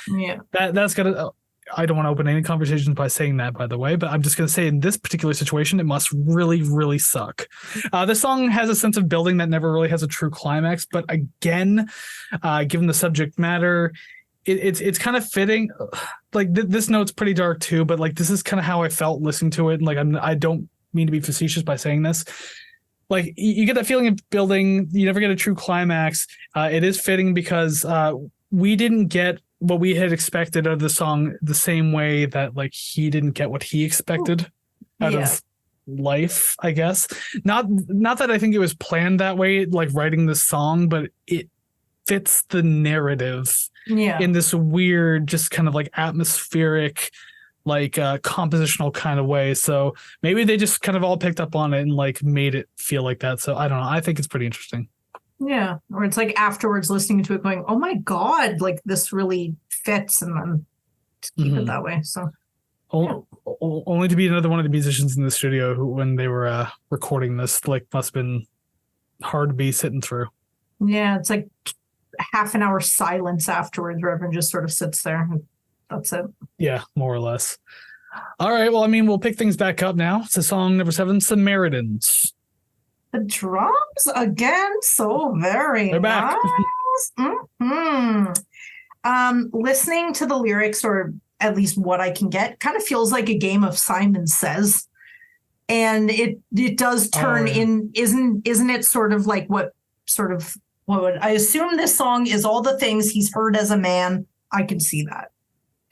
gotta, I don't want to open any conversations by saying that, by the way, but I'm just going to say in this particular situation, it must really, really suck. This song has a sense of building that never really has a true climax, but again, given the subject matter, it's kind of fitting. Like this note's pretty dark too, but like this is kind of how I felt listening to it. And like I don't mean to be facetious by saying this. Like you get that feeling of building, you never get a true climax. It is fitting because we didn't get what we had expected out of the song the same way that like he didn't get what he expected out of life, I guess. Not that I think it was planned that way, like writing this song, but it fits the narrative in this weird, just kind of like atmospheric, like compositional kind of way. So maybe they just kind of all picked up on it and like made it feel like that. So I don't know. I think it's pretty interesting. Yeah. Or it's like afterwards listening to it going, oh my God, like this really fits, and then to keep it that way. So only to be another one of the musicians in the studio who, when they were recording this, like must have been hard to be sitting through. Yeah. It's like half an hour silence afterwards where everyone just sort of sits there. And that's it. Yeah, more or less. All right. Well, I mean, we'll pick things back up now. It's song number 7, Samaritans. The drums again, so very They're back. nice. Listening to the lyrics, or at least what I can get, kind of feels like a game of Simon Says, and it does turn in. Isn't it sort of like what would I assume this song is all the things he's heard as a man? I can see that.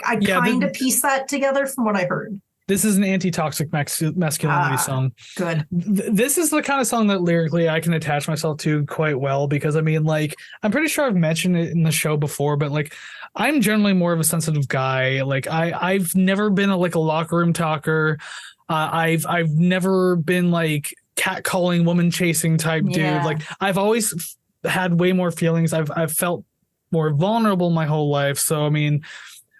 I kind of piece that together from what I heard. This is an anti-toxic masculinity song. Good. This is the kind of song that lyrically I can attach myself to quite well, because I mean, like, I'm pretty sure I've mentioned it in the show before, but like, I'm generally more of a sensitive guy. Like I've never been a locker room talker. I've never been like catcalling, woman chasing type dude. Like I've always had way more feelings. I've felt more vulnerable my whole life. So I mean,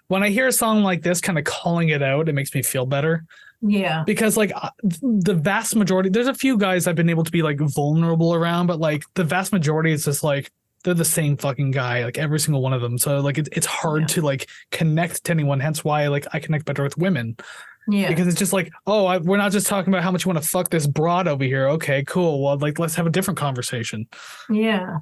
when I hear a song like this kind of calling it out, it makes me feel better. Yeah. Because like the vast majority, there's a few guys I've been able to be like vulnerable around, but like the vast majority is just like, they're the same fucking guy, like every single one of them. So like it's hard to like connect to anyone. Hence why like I connect better with women. Yeah. Because it's just like, we're not just talking about how much you want to fuck this broad over here. Okay, cool. Well, like let's have a different conversation. Yeah.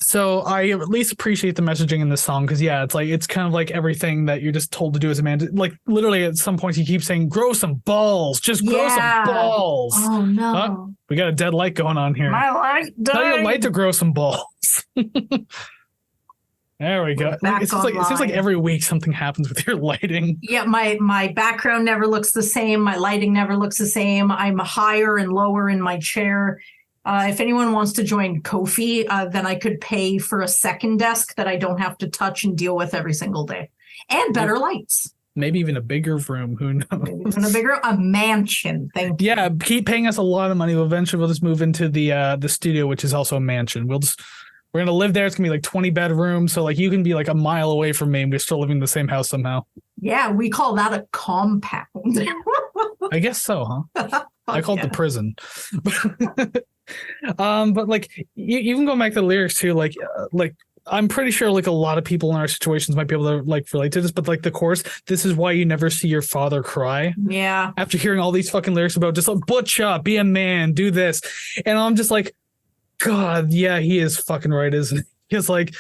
So I at least appreciate the messaging in this song, because it's kind of like everything that you're just told to do as a man. Like literally at some point he keeps saying, grow some balls, just grow some balls. Oh no. We got a dead light going on here. My light died. Tell your light to grow some balls. There we go. It seems like every week something happens with your lighting. Yeah, my background never looks the same. My lighting never looks the same. I'm higher and lower in my chair. If anyone wants to join Ko-fi, then I could pay for a second desk that I don't have to touch and deal with every single day. And better lights. Maybe even a bigger room. Who knows? Maybe even a mansion. Thank you. Yeah, keep paying us a lot of money. Eventually we'll just move into the studio, which is also a mansion. We're going to live there. It's going to be like 20 bedrooms. So like you can be like a mile away from me and we're still living in the same house somehow. Yeah, we call that a compound. I guess so, huh? I call it the prison. But like even going back to the lyrics too, like I'm pretty sure like a lot of people in our situations might be able to like relate to this, but like the chorus, this is why you never see your father cry. Yeah. After hearing all these fucking lyrics about just like butch up, be a man, do this. And I'm just like, God, yeah, he is fucking right, isn't he? Because like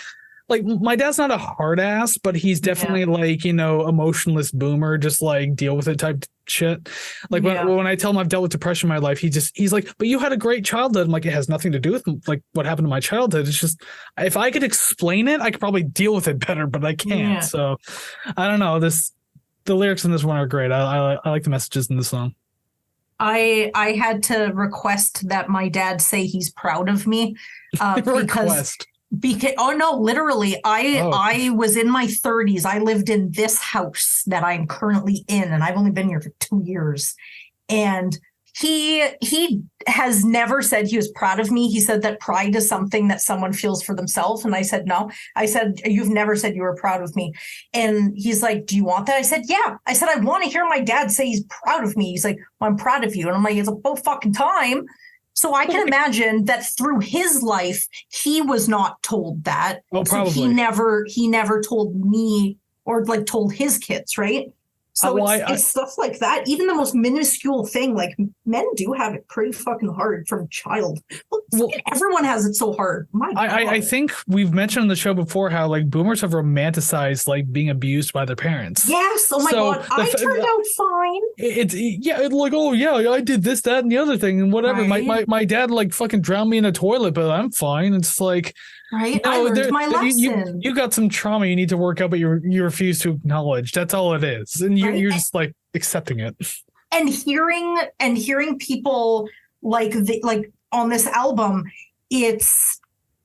like my dad's not a hard ass, but he's definitely like, emotionless boomer, just like deal with it type shit. Like when I tell him I've dealt with depression in my life, he's like, but you had a great childhood. I'm like, it has nothing to do with like what happened to my childhood. It's just, if I could explain it, I could probably deal with it better, but I can't. Yeah. So I don't know. The lyrics in this one are great. I like the messages in the song. I had to request that my dad say he's proud of me because oh no, literally I was in my 30s. I lived in this house that I'm currently in, and I've only been here for 2 years. And he has never said he was proud of me. He said that pride is something that someone feels for themselves. And I said, no. I said, you've never said you were proud of me. And he's like, do you want that? I said, yeah. I said, I want to hear my dad say he's proud of me. He's like, well, I'm proud of you. And I'm like, it's about fucking time. So I can imagine that through his life, he was not told that. Oh, probably. So he never told me or like told his kids, right? So it's stuff like that. Even the most minuscule thing, like men do have it pretty fucking hard from child. Well, everyone has it so hard. I think we've mentioned on the show before how like boomers have romanticized like being abused by their parents. Yes. Oh my God. I turned out fine. It's like, oh yeah, I did this, that, and the other thing and whatever. Right? My dad like fucking drowned me in a toilet, but I'm fine. It's like, right. I learned my lesson. You got some trauma you need to work out, but you refuse to acknowledge. That's all it is. And you're just like accepting it. And hearing people like on this album, it's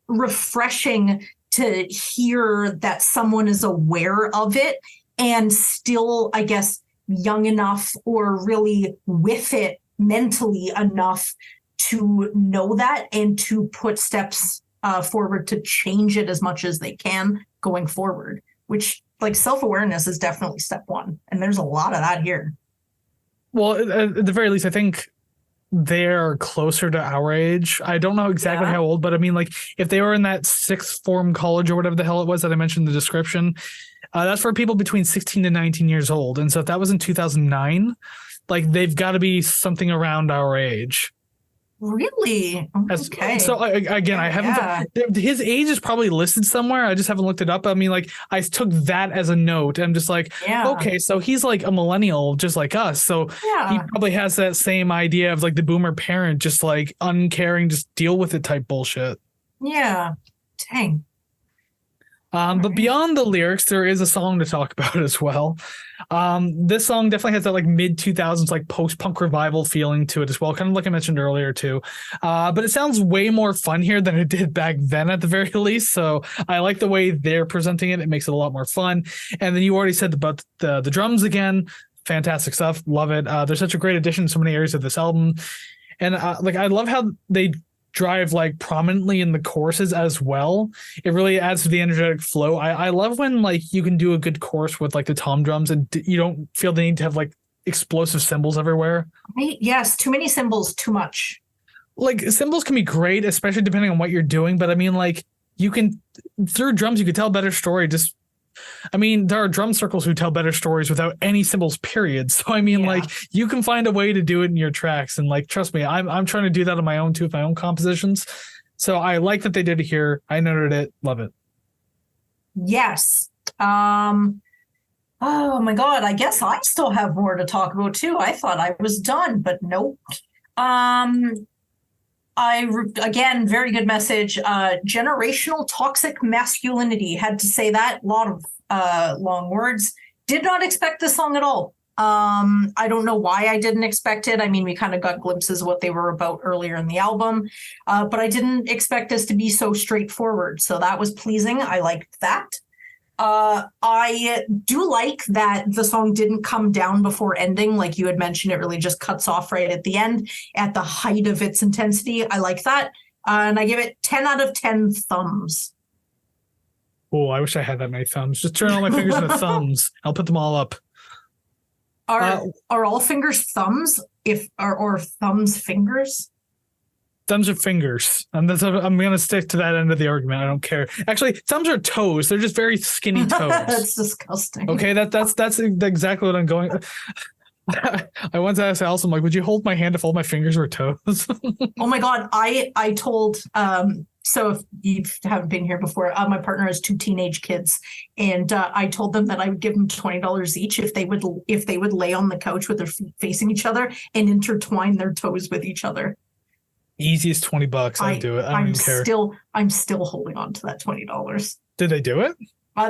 refreshing to hear that someone is aware of it and still, I guess, young enough or really with it mentally enough to know that and to put steps forward to change it as much as they can going forward, which like self-awareness is definitely step one. And there's a lot of that here. Well, at the very least, I think they're closer to our age. I don't know exactly how old, but I mean, like if they were in that sixth form college or whatever the hell it was that I mentioned in the description, that's for people between 16 to 19 years old. And so if that was in 2009, like they've got to be something around our age. Really? Okay. So again, I haven't. His age is probably listed somewhere. I just haven't looked it up. I mean, like I took that as a note. I'm just like, okay, so he's like a millennial, just like us. So he probably has that same idea of like the boomer parent, just like uncaring, just deal with it type bullshit. Yeah. Dang. But beyond the lyrics, there is a song to talk about as well. This song definitely has that like mid 2000s like post-punk revival feeling to it as well, kind of like I mentioned earlier too. But it sounds way more fun here than it did back then at the very least. So I like the way they're presenting it. It makes it a lot more fun. And then you already said about the drums again. Fantastic stuff. Love it. They're such a great addition to so many areas of this album. And like I love how they drive like prominently in the choruses as well. It really adds to the energetic flow. I love when like you can do a good chorus with like the tom drums and you don't feel the need to have like explosive cymbals everywhere. Right? Yes, too many cymbals, too much. Like cymbals can be great, especially depending on what you're doing. But I mean, like you can through drums you could tell a better story. I mean, there are drum circles who tell better stories without any cymbals, period. So, I mean, like, you can find a way to do it in your tracks. And, like, trust me, I'm trying to do that on my own, too, with my own compositions. So, I like that they did it here. I noted it. Love it. Yes. Oh, my God. I guess I still have more to talk about, too. I thought I was done, but nope. Again, very good message. Generational toxic masculinity. Had to say that. A lot of long words. Did not expect this song at all. I don't know why I didn't expect it. I mean, we kind of got glimpses of what they were about earlier in the album, but I didn't expect this to be so straightforward. So that was pleasing. I liked that. I do like that the song didn't come down before ending. Like you had mentioned, it really just cuts off right at the end at the height of its intensity. I like that. And I give it 10 out of 10 thumbs. Oh, I wish I had that many thumbs. Just turn all my fingers into thumbs. I'll put them all up. Are all fingers thumbs or thumbs fingers? Thumbs are fingers. And I'm going to stick to that end of the argument. I don't care. Actually, thumbs are toes. They're just very skinny toes. That's disgusting. Okay, that's exactly what I'm going. I once asked Alice, I'm like, would you hold my hand if all my fingers were toes? Oh my God. I told So if you haven't been here before, my partner has 2 teenage kids, and I told them that I would give them $20 each if they would lay on the couch with their feet facing each other and intertwine their toes with each other. Easiest $20. I'd do it. I don't even care. I'm still holding on to that $20. Did they do it?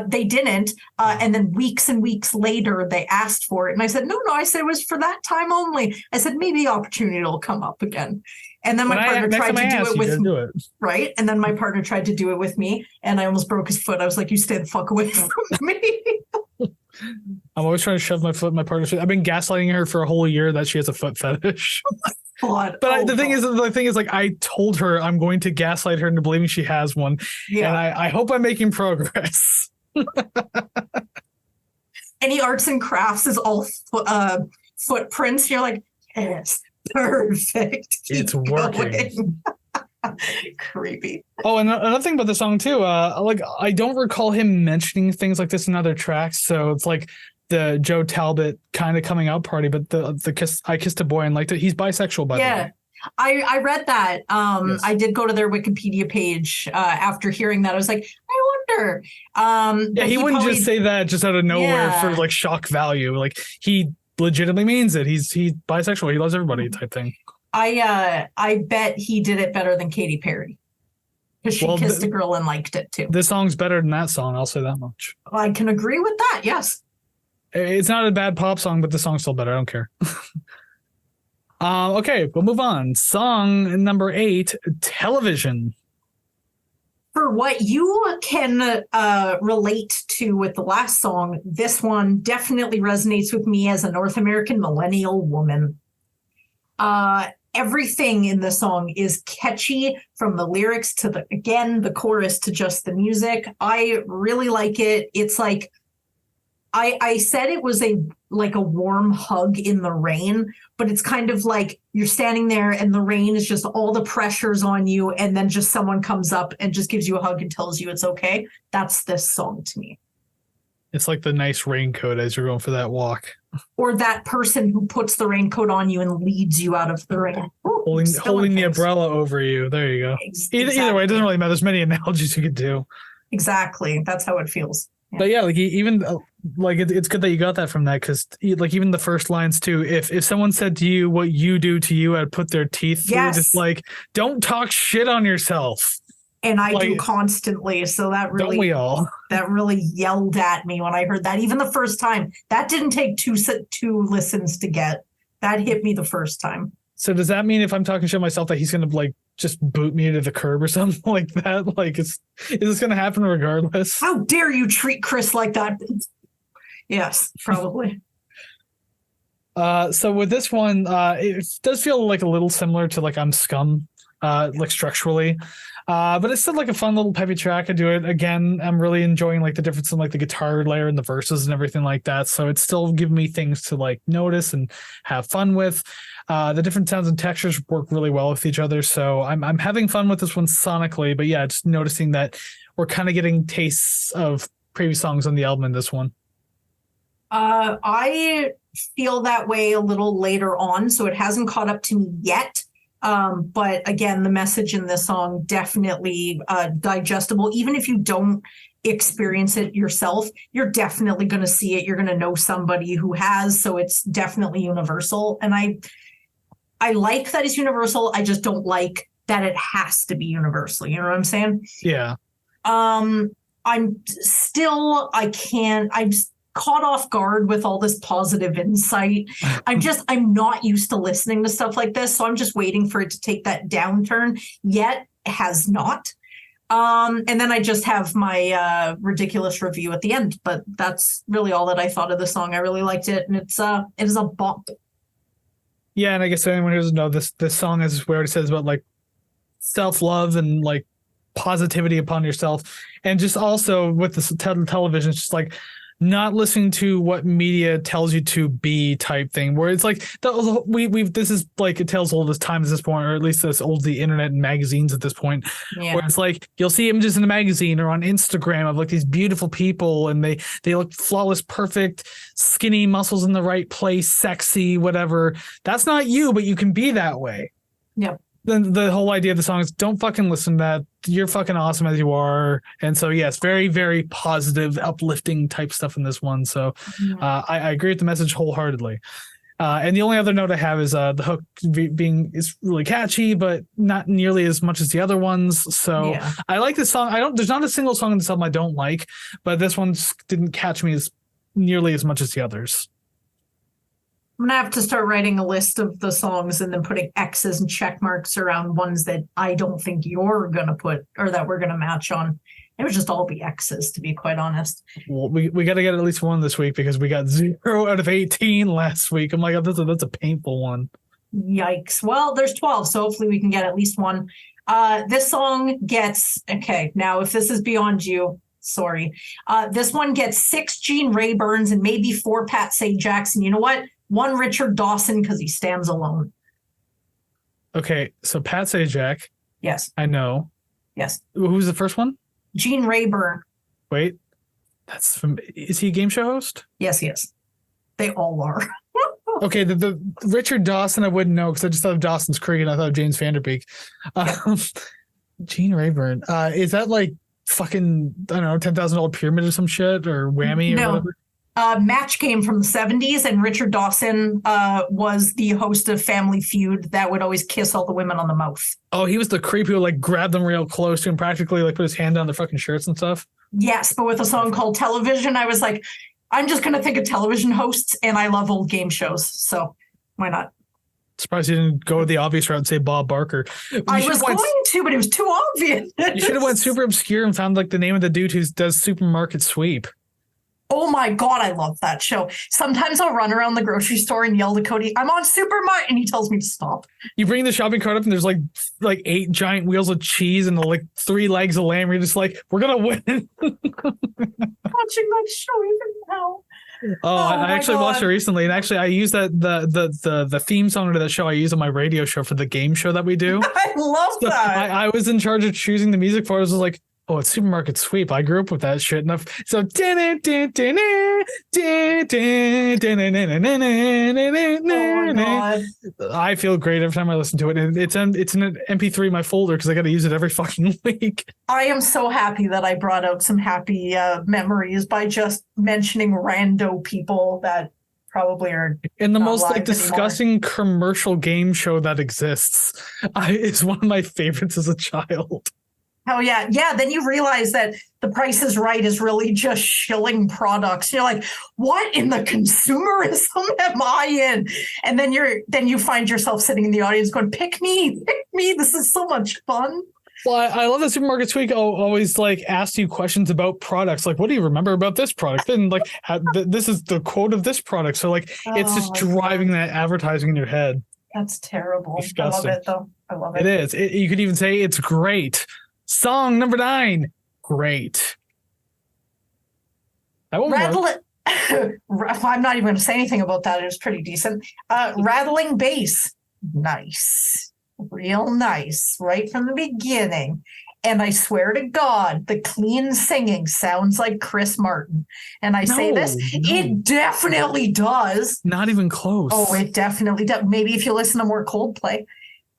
They didn't. And then weeks and weeks later, they asked for it. And I said, no, I said it was for that time only. I said, maybe the opportunity will come up again. And then my partner tried to do it with me. Right. And then my partner tried to do it with me. And I almost broke his foot. I was like, you stay the fuck away from me. I'm always trying to shove my foot in my partner's foot. I've been gaslighting her for a whole year that she has a foot fetish. God. But the thing is, like, I told her I'm going to gaslight her into believing she has one. Yeah. And I hope I'm making progress. Any arts and crafts is all footprints. You're like, yes, perfect. It's working. Creepy. Oh, and another thing about the song too, like I don't recall him mentioning things like this in other tracks. So it's like the Joe Talbot kind of coming out party, but the kiss, I kissed a boy and liked it. He's bisexual, by the way. I read that. Yes. I did go to their Wikipedia page after hearing that. I was like, I wonder. He wouldn't just say that just out of nowhere for like shock value. Like he legitimately means it. He's bisexual. He loves everybody type thing. I bet he did it better than Katy Perry because she kissed a girl and liked it too. This song's better than that song. I'll say that much. I can agree with that. Yes. It's not a bad pop song, but the song's still better. I don't care. Okay, we'll move on. Song number 8, Television. For what you can relate to with the last song, this one definitely resonates with me as a North American millennial woman. Everything in the song is catchy, from the lyrics to the chorus to just the music. I really like it. It's like, I said it was like a warm hug in the rain, but it's kind of like you're standing there and the rain is just all the pressure's on you, and then just someone comes up and just gives you a hug and tells you it's okay. That's this song to me. It's like the nice raincoat as you're going for that walk. Or that person who puts the raincoat on you and leads you out of the rain. Ooh, holding the umbrella over you. There you go. Exactly. Either way, it doesn't really matter. There's many analogies you could do. Exactly. That's how it feels. Yeah. But yeah, like even like it's good that you got that from that, because like even the first lines too. If someone said to you what you do to you, I'd put their teeth through. Just like, don't talk shit on yourself. And I do constantly. So that really, don't we all? That really yelled at me when I heard that. Even the first time, that didn't take two listens to get. That hit me the first time. So does that mean if I'm talking shit myself that he's gonna like just boot me into the curb or something like that? Like, is this gonna happen regardless? How dare you treat Kris like that? Yes, probably. So with this one, it does feel like a little similar to like I'm Scum, like structurally. But it's still like a fun little peppy track. I do it again. I'm really enjoying like the difference in like the guitar layer and the verses and everything like that. So it's still giving me things to like notice and have fun with. The different sounds and textures work really well with each other. So I'm having fun with this one sonically, but yeah, just noticing that we're kind of getting tastes of previous songs on the album in this one. I feel that way a little later on, so it hasn't caught up to me yet. But again, the message in this song definitely digestible. Even if you don't experience it yourself, you're definitely going to see it. You're going to know somebody who has, so it's definitely universal. And I like that it's universal. I just don't like that it has to be universal. You know what I'm saying? Yeah. I'm caught off guard with all this positive insight. I'm not used to listening to stuff like this. So I'm just waiting for it to take that downturn, yet has not. And then I just have my ridiculous review at the end, but that's really all that I thought of the song. I really liked it. And it is a bop. Yeah. And I guess anyone who doesn't know this song is where it says about like self-love and like positivity upon yourself. And just also with the television, it's just like, not listening to what media tells you to be type thing, where it's like this is like it tells old as time at this point, or at least as old as the internet and magazines at this point. Yeah. Where it's like you'll see images in a magazine or on Instagram of like these beautiful people and they look flawless, perfect, skinny, muscles in the right place, sexy, whatever. That's not you, but you can be that way. Yep. then the whole idea of the song is don't fucking listen to that. You're fucking awesome as you are. And so, yes, very, very positive, uplifting type stuff in this one. So I agree with the message wholeheartedly. And the only other note I have is the hook is really catchy, but not nearly as much as the other ones. So I like this song. There's not a single song in this album I don't like, but this one didn't catch me nearly as much as the others. I'm going to have to start writing a list of the songs and then putting X's and check marks around ones that I don't think you're going to put or that we're going to match on. It would just all be X's, to be quite honest. Well, we got to get at least one this week because we got 0 out of 18 last week. I'm like, that's a painful one. Yikes. Well, there's 12, so hopefully we can get at least one. This song gets, okay, now if this is beyond you, sorry. This one gets 6 Gene Rayburns and maybe 4 Pat Sajaks. And you know what? 1 Richard Dawson because he stands alone. Okay, so Pat Sajak. Yes. I know. Yes. Who's the first one? Gene Rayburn. Wait, is he a game show host? Yes, he is. They all are. Okay, the Richard Dawson I wouldn't know because I just thought of Dawson's Creek and I thought of James Vanderbeek. Gene Rayburn. Is that like fucking, I don't know, $10,000 pyramid or some shit or whammy or whatever? Match Game from the 70s, and Richard Dawson was the host of Family Feud that would always kiss all the women on the mouth. Oh, he was the creep who would like grab them real close to and practically like put his hand down their fucking shirts and stuff? Yes, but with a song called Television, I was like, I'm just going to think of television hosts, and I love old game shows, so why not? Surprised you didn't go the obvious route and say Bob Barker. I was going to, but it was too obvious. You should have went super obscure and found like the name of the dude who does Supermarket Sweep. Oh my God, I love that show. Sometimes I'll run around the grocery store and yell to Cody, I'm on Supermarket, and he tells me to stop. You bring the shopping cart up and there's like 8 giant wheels of cheese and like 3 legs of lamb. You're just like, we're going to win. Watching that show even now. I actually watched it recently, and actually I use the theme song to that show I use on my radio show for the game show that we do. I love that. I was in charge of choosing the music for it. I was like, oh, it's Supermarket Sweep. I grew up with that shit enough. So oh my God. I feel great every time I listen to it. And it's in an MP3 in my folder because I got to use it every fucking week. I am so happy that I brought out some happy memories by just mentioning rando people that probably are in the most like disgusting commercial game show that exists. It's one of my favorites as a child. Oh, yeah. Yeah. Then you realize that The Price is Right is really just shilling products. You're like, what in the consumerism am I in? And then you find yourself sitting in the audience going, pick me. This is so much fun. Well, I love that Supermarket Sweep always like asks you questions about products. Like, what do you remember about this product? And like, this is the quote of this product. So like, it's just driving that advertising in your head. That's terrible. Disgusting. I love it though. I love it. It is. You could even say it's great. Song number 9. Great. That one I'm not even going to say anything about that. It was pretty decent. Rattling bass. Nice. Real nice. Right from the beginning. And I swear to God, the clean singing sounds like Chris Martin. And I say this, it definitely does. Not even close. Oh, it definitely does. Maybe if you listen to more Coldplay.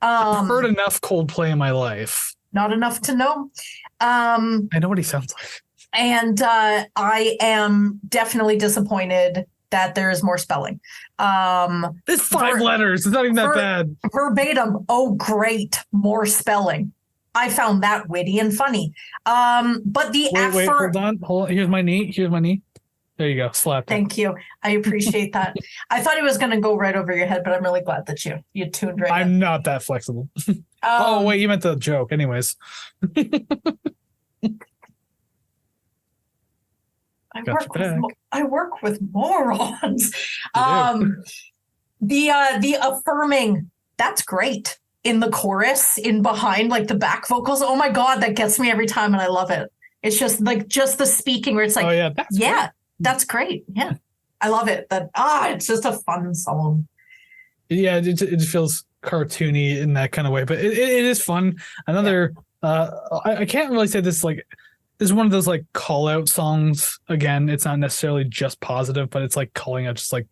I've heard enough Coldplay in my life. Not enough to know. I know what he sounds like. And I am definitely disappointed that there is more spelling. It's 5 letters. It's not even that bad. Verbatim. Oh, great. More spelling. I found that witty and funny. But the wait, hold on. Here's my knee. There you go. Slap. Thank you. I appreciate that. I thought it was going to go right over your head, but I'm really glad that you tuned right in. I'm not that flexible. Oh, wait, you meant the joke. Anyways. I work with morons. The affirming, that's great. In the chorus, in behind, like the back vocals. Oh my God, that gets me every time and I love it. It's just the speaking where it's like, that's great. Yeah. I love it. It's just a fun song. Yeah, it feels cartoony in that kind of way, but it is fun. Another I can't really say this like this is one of those like call out songs. Again, it's not necessarily just positive, but it's like calling out just like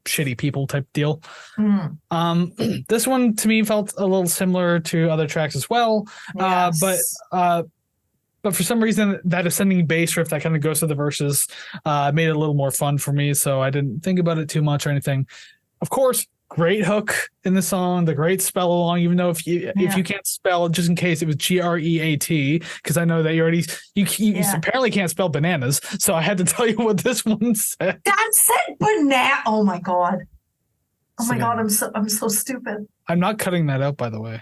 shitty people type deal. Mm. This one to me felt a little similar to other tracks as well. Yes. But for some reason, that ascending bass riff that kind of goes to the verses made it a little more fun for me. So I didn't think about it too much or anything. Of course, great hook in the song, the great spell along. Even though if you can't spell, just in case, it was GREAT, because I know that you apparently can't spell bananas. So I had to tell you what this one said. That said banana. Oh my god. Oh my god. I'm so stupid. I'm not cutting that out, by the way.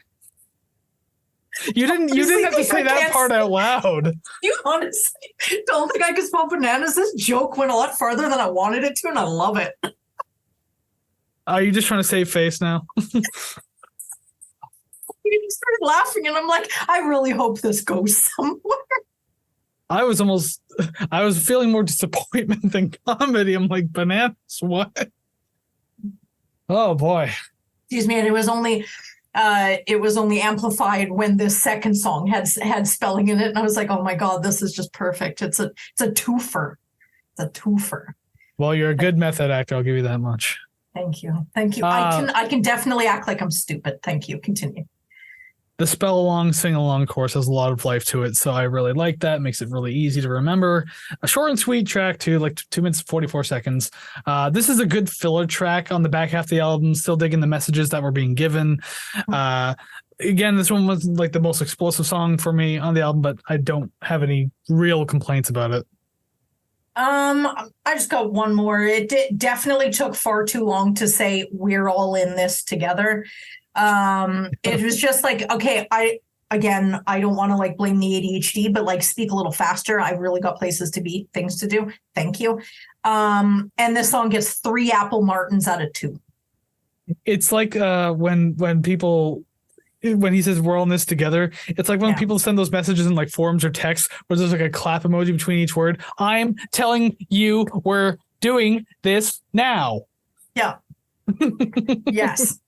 You didn't have to say that part out loud. You honestly don't think I could spell bananas? This joke went a lot farther than I wanted it to, and I love it. Are you just trying to save face now? You started laughing, and I'm like, I really hope this goes somewhere. I was feeling more disappointment than comedy. I'm like, bananas, what? Oh boy. Excuse me, and it was only amplified when this second song had spelling in it, and I was like, oh my god, this is just perfect. It's a twofer. It's a twofer. Well, you're a good method actor, I'll give you that much. Thank you. I can definitely act like I'm stupid. Thank you. Continue. The spell along, sing along course has a lot of life to it, so I really like that. Makes it really easy to remember. A short and sweet track too, like 2 minutes 44 seconds. This is a good filler track on the back half of the album. Still digging the messages that were being given. Again, this one was like the most explosive song for me on the album, but I don't have any real complaints about it. I just got one more. It definitely took far too long to say we're all in this together. It was just like, okay, I don't want to like blame the ADHD, but like speak a little faster. I've really got places to be, things to do. Thank you. And this song gets 3 Apple Martins out of 2. It's like when he says we're all in this together, it's like when people send those messages in like forums or texts where there's like a clap emoji between each word. I'm telling you we're doing this now. Yeah. Yes.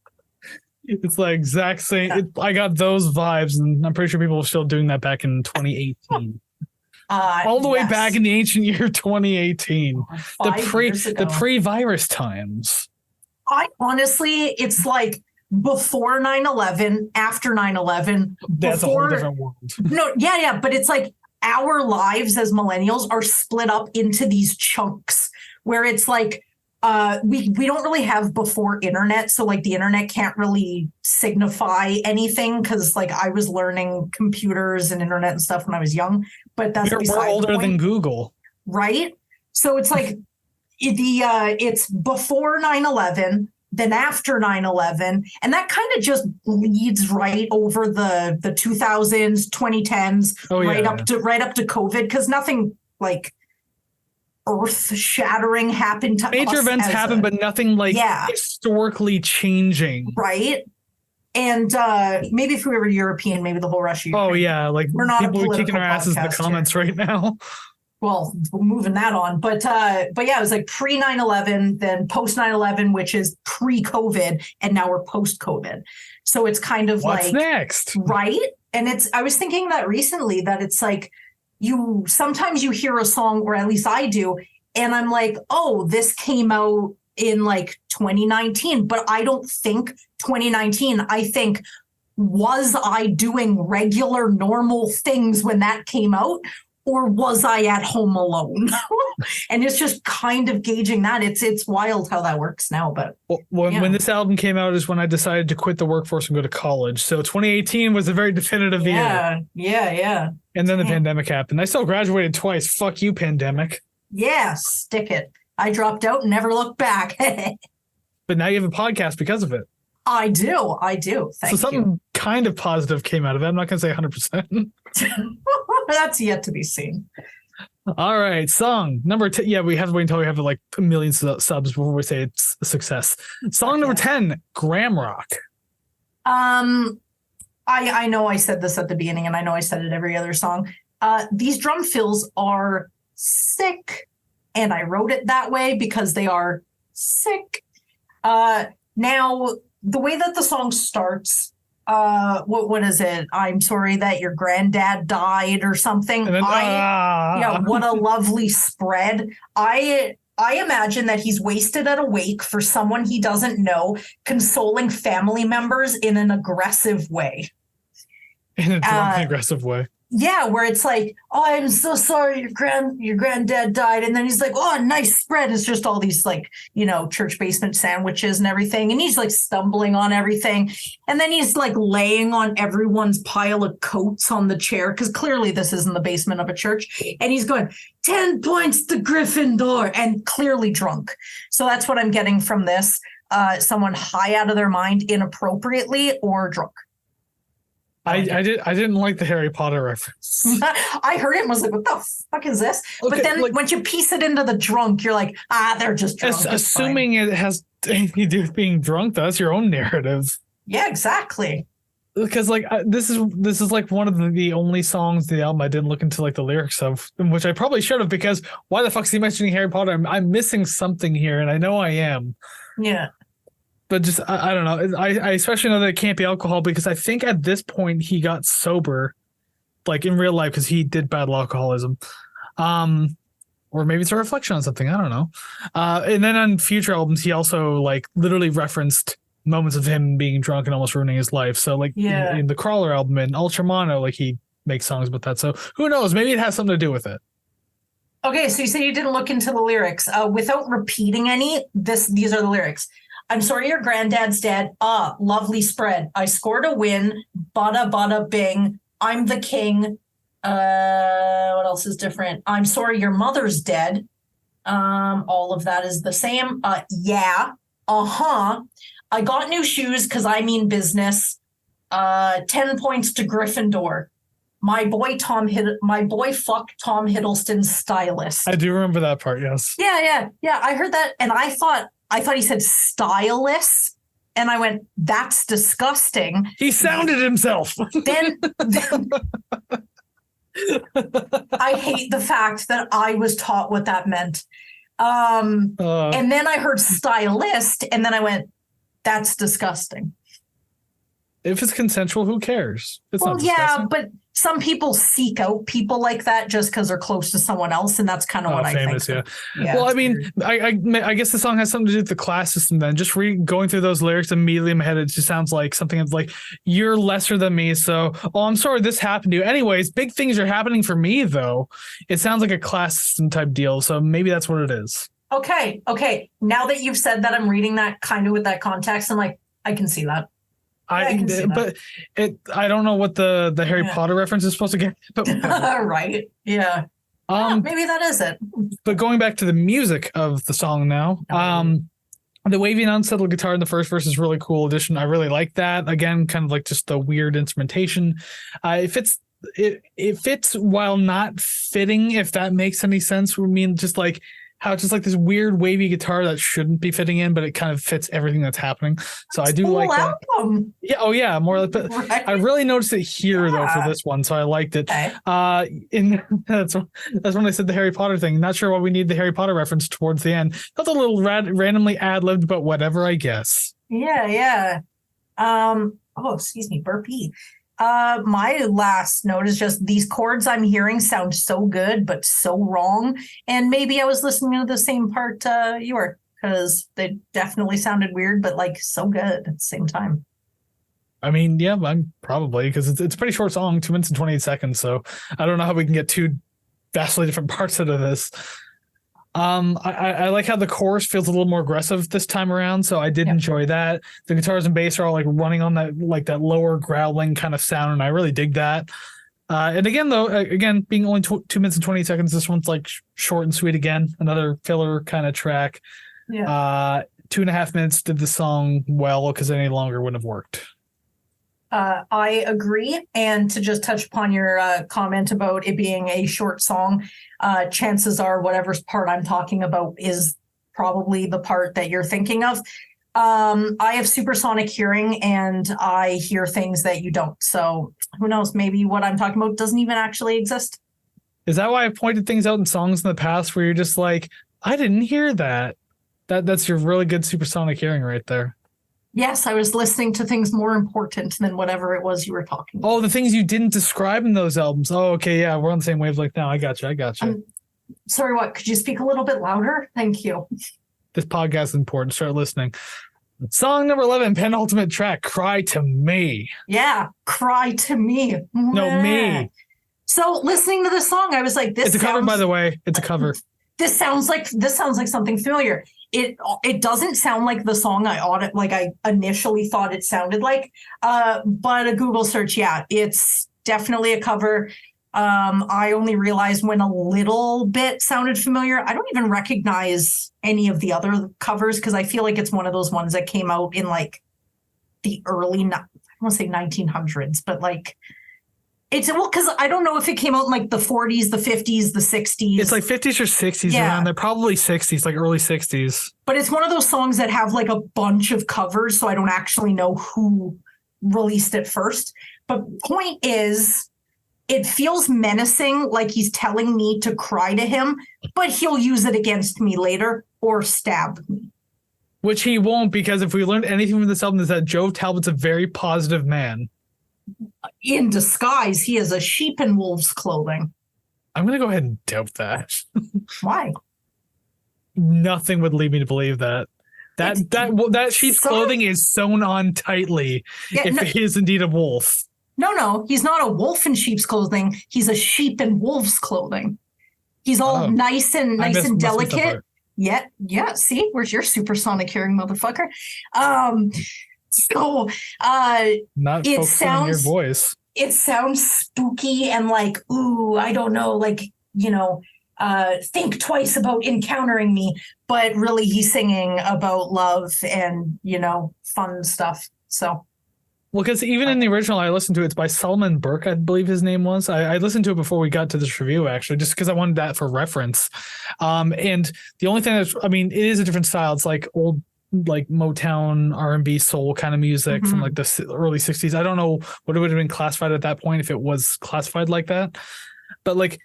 It's like exact same. I got those vibes, and I'm pretty sure people were still doing that back in 2018. All the way back in the ancient year 2018. The pre-virus times. I honestly, it's like before 9/11, after 9/11. That's a whole different world. No, yeah, but it's like our lives as millennials are split up into these chunks where it's like we don't really have before internet, so like the internet can't really signify anything because like I was learning computers and internet and stuff when I was young, but that's we're older than Google, right? So it's like it's before 9/11, then after 9/11, and that kind of just bleeds right over the 2000s, 2010s, right up to COVID, because nothing like earth-shattering happened to us. Major events happen, but nothing like historically changing. Right. And maybe if we were European, maybe the whole Russia. Oh yeah, like we're not people are kicking our asses in the comments right now. Well, we're moving that on. But yeah, it was like pre 9/11, then post 9/11, which is pre-COVID, and now we're post-COVID. So it's kind of what's next? Right? And I was thinking that recently, that it's like sometimes you hear a song, or at least I do, and I'm like, oh, this came out in like 2019, but I don't think 2019. I think, was I doing regular normal things when that came out? Or was I at home alone? And it's just kind of gauging that. It's wild how that works now. But when this album came out is when I decided to quit the workforce and go to college. So 2018 was a very definitive year. Yeah. And then the pandemic happened. I still graduated twice. Fuck you, pandemic. Yeah, stick it. I dropped out and never looked back. But now you have a podcast because of it. I do. Thank you. So something kind of positive came out of it. I'm not going to say 100%. That's yet to be seen. All right. Song number 10. Yeah, we have to wait until we have like a million subs before we say it's a success. Song number 10, Gram Rock. I know I said this at the beginning, and I know I said it every other song. These drum fills are sick. And I wrote it that way because they are sick. Now, the way that the song starts, what is it? I'm sorry that your granddad died or something. And then, yeah, what a lovely spread. I I imagine that he's wasted at a wake for someone he doesn't know, consoling family members in an aggressive way. In a drunk and aggressive way. Yeah, where it's like, oh, I'm so sorry your granddad died. And then he's like, oh, nice spread. It's just all these like, church basement sandwiches and everything. And he's like stumbling on everything. And then he's like laying on everyone's pile of coats on the chair, because clearly this is in the basement of a church. And he's going, 10 points to Gryffindor, and clearly drunk. So that's what I'm getting from this. Someone high out of their mind inappropriately or drunk. I didn't like the Harry Potter reference. I heard it and was like, what the fuck is this? Okay, but then once you piece it into the drunk, you're like, they're just drunk. Assuming it has anything to do with being drunk, though, that's your own narrative. Yeah, exactly. Because like this is like one of the only songs in the album I didn't look into like the lyrics of, which I probably should have, because why the fuck is he mentioning Harry Potter? I'm missing something here, and I know I am. Yeah. But just, I don't know. I especially know that it can't be alcohol, because I think at this point he got sober, like in real life, because he did battle alcoholism. Or maybe it's a reflection on something. I don't know. And then on future albums, he also like literally referenced moments of him being drunk and almost ruining his life. So like in the Crawler album and Ultramono, like he makes songs about that. So who knows? Maybe it has something to do with it. Okay, so you say you didn't look into the lyrics. Without repeating any, these are the lyrics. I'm sorry your granddad's dead. Lovely spread. I scored a win. Bada bada bing. I'm the king. What else is different? I'm sorry your mother's dead. All of that is the same. Yeah. Uh-huh. I got new shoes because I mean business. 10 points to Gryffindor. My boy fucked Tom Hiddleston's stylist. I do remember that part, yes. Yeah. I heard that, and I thought he said stylist, and I went, that's disgusting. He sounded himself. Then I hate the fact that I was taught what that meant. And then I heard stylist, and then I went, that's disgusting. If it's consensual, who cares? It's well, not disgusting. Yeah, but some people seek out people like that just because they're close to someone else, and that's kind of what famous, I think. Yeah. Well, I mean, I guess the song has something to do with the class system. Then just going through those lyrics immediately in my head, it just sounds like something that's like, "You're lesser than me, so I'm sorry this happened to you." Anyways, big things are happening for me, though. It sounds like a class system type deal, so maybe that's what it is. Okay. Now that you've said that, I'm reading that kind of with that context. I'm like, I can see that. I don't know what the Harry Potter reference is supposed to get. But right. Yeah. Maybe that is it. But going back to the music of the song now, the wavy and unsettled guitar in the first verse is really cool addition. I really like that. Again, kind of like just the weird instrumentation. It fits while not fitting, if that makes any sense. I mean, just like how it's just like this weird wavy guitar that shouldn't be fitting in, but it kind of fits everything that's happening. So I do like that. Album. Yeah. Oh yeah. More like, but right? I really noticed it here though for this one. So I liked it. Okay. That's when I said the Harry Potter thing. Not sure why we need the Harry Potter reference towards the end. That's a little randomly ad-libbed, but whatever, I guess. Yeah. Excuse me. Burpee. My last note is just these chords I'm hearing sound so good, but so wrong. And maybe I was listening to the same part you were, because they definitely sounded weird, but like so good at the same time. I mean, yeah, I'm probably, because it's a pretty short song, 2 minutes and 28 seconds. So I don't know how we can get two vastly different parts out of this. I like how the chorus feels a little more aggressive this time around, so I did enjoy that. The guitars and bass are all like running on that lower growling kind of sound, and I really dig that. And again, being only 2 minutes and 20 seconds, this one's like short and sweet again. Another filler kind of track. Yeah. 2.5 minutes did the song well, because any longer wouldn't have worked. I agree. And to just touch upon your comment about it being a short song, chances are whatever part I'm talking about is probably the part that you're thinking of. I have supersonic hearing, and I hear things that you don't. So who knows? Maybe what I'm talking about doesn't even actually exist. Is that why I've pointed things out in songs in the past where you're just like, I didn't hear that? That's your really good supersonic hearing right there. Yes, I was listening to things more important than whatever it was you were talking about. Oh, the things you didn't describe in those albums. Oh, okay, yeah, we're on the same wavelength now. I got you. Sorry, what? Could you speak a little bit louder? Thank you. This podcast is important. Start listening. Song number 11, penultimate track, Cry to Me. Yeah, Cry to Me. No, me. So listening to this song, I was like, this It's a cover, by the way. It's a cover. This sounds like something familiar. It doesn't sound like the song I initially thought it sounded like. But a Google search, yeah, it's definitely a cover. I only realized when a little bit sounded familiar. I don't even recognize any of the other covers because I feel like it's one of those ones that came out in like the early, I want to say 1900s, but like because I don't know if it came out in like the 40s, the 50s, the 60s. It's like 50s or 60s around there, probably 60s, like early 60s. But it's one of those songs that have like a bunch of covers, so I don't actually know who released it first. But point is, it feels menacing, like he's telling me to cry to him, but he'll use it against me later or stab me. Which he won't, because if we learned anything from this album is that Joe Talbot's a very positive man. In disguise, he is a sheep in wolf's clothing. I'm going to go ahead and doubt that. Why? Nothing would lead me to believe that. That sheep's clothing is sewn on tightly if he is indeed a wolf. No, he's not a wolf in sheep's clothing. He's a sheep in wolf's clothing. He's all nice and delicate. Yeah. See, where's your supersonic hearing, motherfucker? So not it focusing on your voice. It sounds spooky and like, ooh, I don't know, like, think twice about encountering me. But really, he's singing about love and, fun stuff. So. Well, because even in the original I listened to, it's by Solomon Burke, I believe his name was. I listened to it before we got to this review, actually, just because I wanted that for reference. And the only thing it is a different style. It's like old, like Motown, R&B, soul kind of music from like the early 60s. I don't know what it would have been classified at that point if it was classified like that. But like,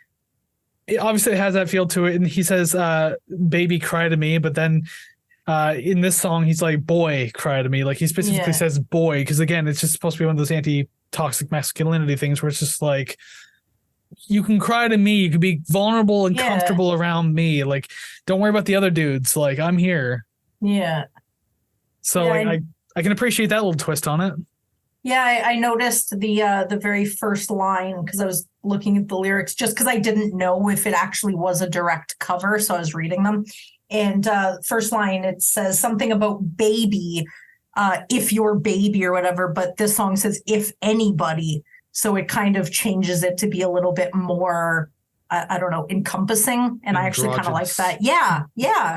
it obviously has that feel to it. And he says, baby, cry to me. But then in this song, he's like, boy, cry to me. Like he specifically says boy, because again, it's just supposed to be one of those anti-toxic masculinity things where it's just like, you can cry to me. You can be vulnerable and comfortable around me. Like, don't worry about the other dudes. Like, I'm here. Yeah. So I can appreciate that little twist on it. Yeah, I noticed the very first line because I was looking at the lyrics just because I didn't know if it actually was a direct cover. So I was reading them. And first line, it says something about baby, if your baby or whatever. But this song says if anybody. So it kind of changes it to be a little bit more, I don't know, encompassing. And I actually kind of like that. Yeah,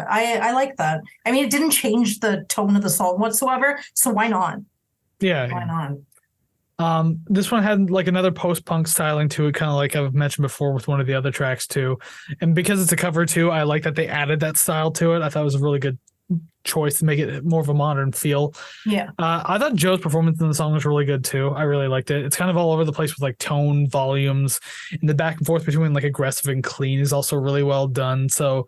I like that. I mean, it didn't change the tone of the song whatsoever. So why not? Yeah. Why not? This one had like another post-punk styling to it, kind of like I've mentioned before with one of the other tracks too. And because it's a cover too, I like that they added that style to it. I thought it was a really good choice to make it more of a modern feel. Yeah. I thought Joe's performance in the song was really good too. I really liked it. It's kind of all over the place with like tone, volumes, and the back and forth between like aggressive and clean is also really well done. So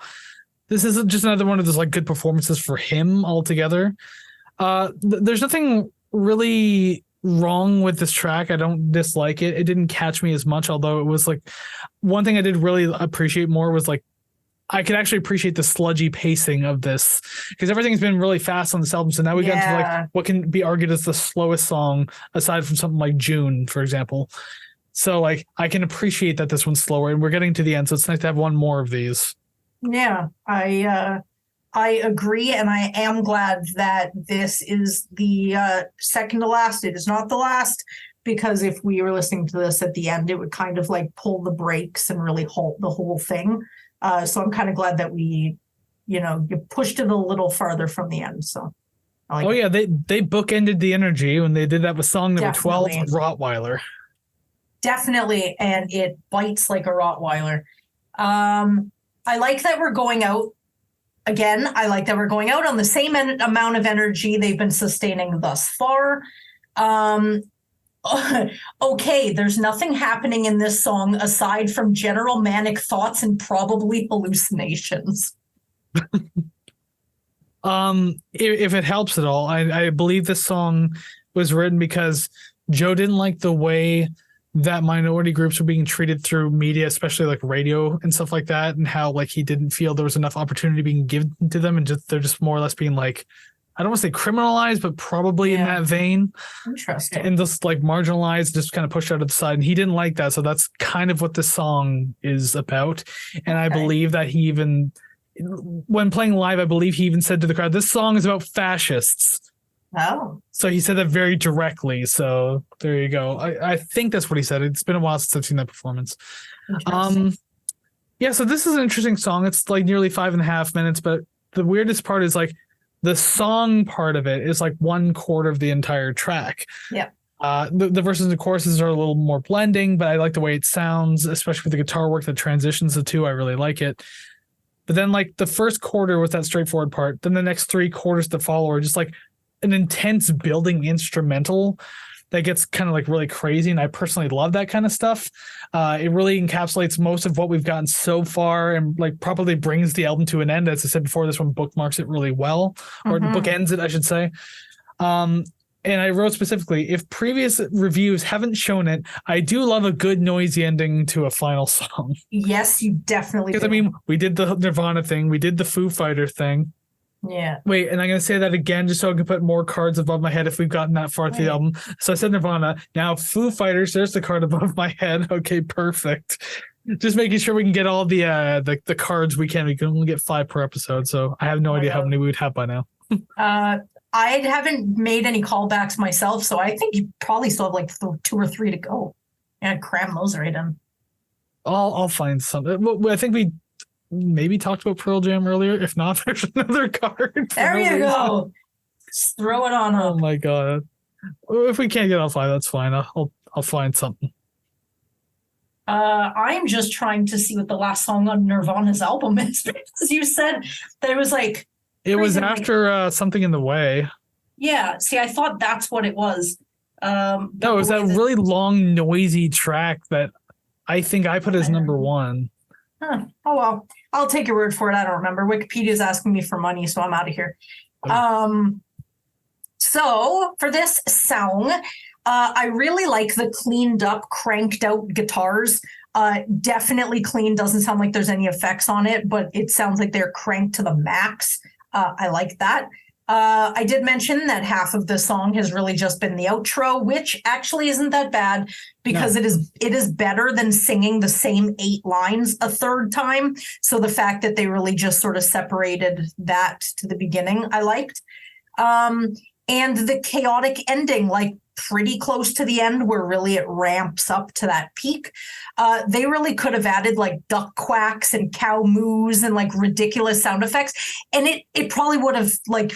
this is just another one of those like good performances for him altogether. There's nothing really wrong with this track. I don't dislike it. It didn't catch me as much, although it was like one thing I did really appreciate more was like I could actually appreciate the sludgy pacing of this because everything's been really fast on this album. So now we got into like what can be argued as the slowest song aside from something like June, for example. So like I can appreciate that this one's slower and we're getting to the end. So it's nice to have one more of these. Yeah, I agree, and I am glad that this is the second to last. It is not the last, because if we were listening to this at the end, it would kind of like pull the brakes and really halt the whole thing. So I'm kind of glad that we, you pushed it a little farther from the end. So, I like it. They bookended the energy when they did that with song number 12, Rottweiler. Definitely, and it bites like a Rottweiler. I like that we're going out. Again, I like that we're going out on the same amount of energy they've been sustaining thus far. Okay, there's nothing happening in this song aside from general manic thoughts and probably hallucinations. If it helps at all, I believe this song was written because Joe didn't like the way that minority groups were being treated through media, especially like radio and stuff like that, and how like he didn't feel there was enough opportunity being given to them, and they're just more or less being like, I don't want to say criminalized, but probably in that vein. Interesting. And just like marginalized, just kind of pushed out of the side. And he didn't like that. So that's kind of what the song is about. And I believe that he even, when playing live, I believe he even said to the crowd, this song is about fascists. Oh. So he said that very directly. So there you go. I think that's what he said. It's been a while since I've seen that performance. Yeah, so this is an interesting song. It's like nearly 5.5 minutes, but the weirdest part is like the song part of it is like 1/4 of the entire track. Yeah. The verses and choruses are a little more blending, but I like the way it sounds, especially with the guitar work that transitions the two. I really like it. But then like the first quarter was that straightforward part. Then the next 3 quarters to follow are just like an intense building instrumental that gets kind of like really crazy. And I personally love that kind of stuff. It really encapsulates most of what we've gotten so far and like probably brings the album to an end. As I said before, this one bookmarks it really well, or bookends it, I should say. And I wrote specifically, if previous reviews haven't shown it, I do love a good noisy ending to a final song. Yes, you definitely do. Because I mean, we did the Nirvana thing, we did the Foo Fighter thing. Yeah. Wait, and I'm going to say that again just so I can put more cards above my head if we've gotten that far through the album. So I said Nirvana. Now Foo Fighters, there's the card above my head. Okay, perfect. Just making sure we can get all the cards we can. We can only get 5 per episode, so I have no idea how many we would have by now. I haven't made any callbacks myself, so I think you probably still have like 2 or 3 to go. And cram those right in. I'll find something. I think we maybe talked about Pearl Jam earlier. If not, there's another card. There you go. Just throw it on up. Oh my god! If we can't get all 5, that's fine. I'll find something. I'm just trying to see what the last song on Nirvana's album is, because you said there was like it was after Something in the Way. Yeah. See, I thought that's what it was. No, it was that really long, noisy track that I think I put as number 1. Huh. Oh, well, I'll take your word for it. I don't remember. Wikipedia's asking me for money, so I'm out of here. So for this song, I really like the cleaned up, cranked out guitars. Definitely clean. Doesn't sound like there's any effects on it, but it sounds like they're cranked to the max. I like that. I did mention that half of the song has really just been the outro, which actually isn't that bad because it is better than singing the same 8 lines a third time. So the fact that they really just sort of separated that to the beginning, I liked. And the chaotic ending, like pretty close to the end where really it ramps up to that peak. They really could have added like duck quacks and cow moos and like ridiculous sound effects. And it probably would have like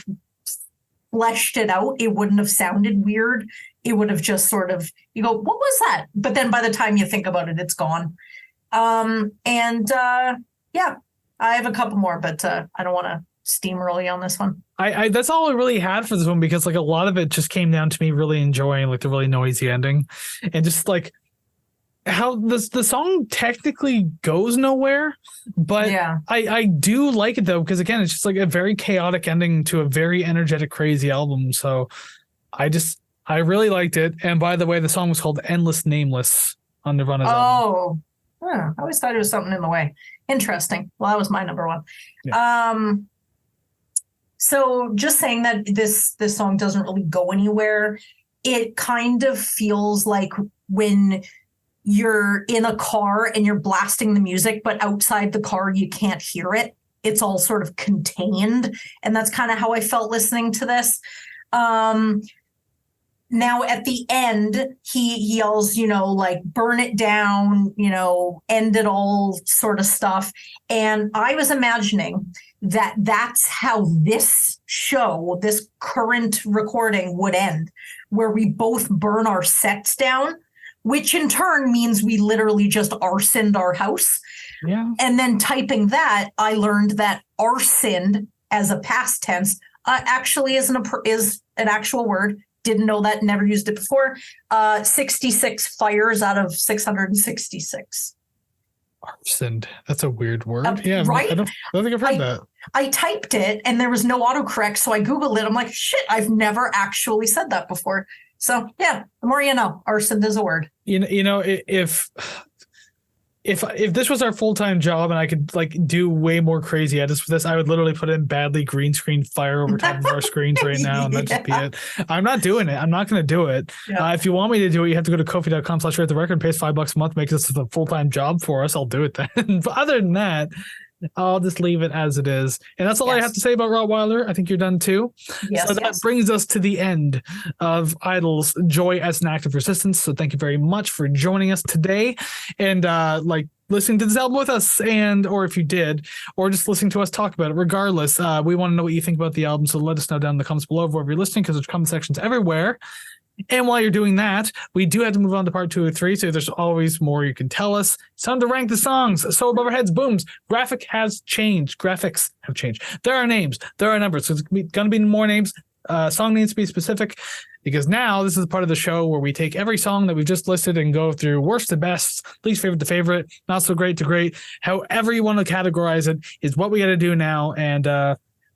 fleshed it out. It wouldn't have sounded weird. It would have just sort of, you go, what was that? But then by the time you think about it, it's gone. Yeah, I have a couple more, but I don't want to steamroll you on this one. I that's all I really had for this one, because like a lot of it just came down to me really enjoying like the really noisy ending and just like how the song technically goes nowhere, but Yeah. I do like it though, because again, it's just like a very chaotic ending to a very energetic, crazy album. So I really liked it. And by the way, the song was called Endless Nameless on Nirvana's album. I always thought it was Something in the Way. Interesting. Well, that was my number 1. Yeah. So just saying that this song doesn't really go anywhere. It kind of feels like when you're in a car and you're blasting the music, but outside the car, you can't hear it. It's all sort of contained. And that's kind of how I felt listening to this. Now at the end, he yells, like burn it down, end it all sort of stuff. And I was imagining that that's how this show, this current recording would end, where we both burn our sets down, which in turn means we literally just arsoned our house. Yeah. And then typing that, I learned that arsoned as a past tense actually is an actual word. Didn't know that, never used it before. 66 fires out of 666. Arsoned. That's a weird word. Yeah, right? I don't think I've heard that. I typed it and there was no autocorrect, so I Googled it. I'm like, shit, I've never actually said that before. So yeah, the more you know, arsoned is a word. you know, if this was our full-time job and I could like do way more crazy edits for this, I would literally put in badly green screen fire over top of our screens right now, and that'd just be it. I'm not doing it. I'm not going to do it. Yeah. If you want me to do it, you have to go to kofi.com/ratetherecord, pays $5 a month, makes this a full-time job for us. I'll do it then. But other than that, I'll just leave it as it is. And that's all I have to say about Rottweiler. I think you're done too. Yes, So that brings us to the end of Idol's Joy as an Act of Resistance. So thank you very much for joining us today and listening to this album with us, and or if you did, or just listening to us talk about it. Regardless, we want to know what you think about the album. So let us know down in the comments below wherever you're listening, because there's comment sections everywhere. And while you're doing that, we do have to move on to part 2 or 3. So there's always more you can tell us. It's time to rank the songs. So above our heads, booms. Graphics have changed. There are names. There are numbers. So it's going to be more names. Song needs to be specific, because now this is the part of the show where we take every song that we've just listed and go through worst to best, least favorite to favorite, not so great to great. However you want to categorize it is what we got to do now. And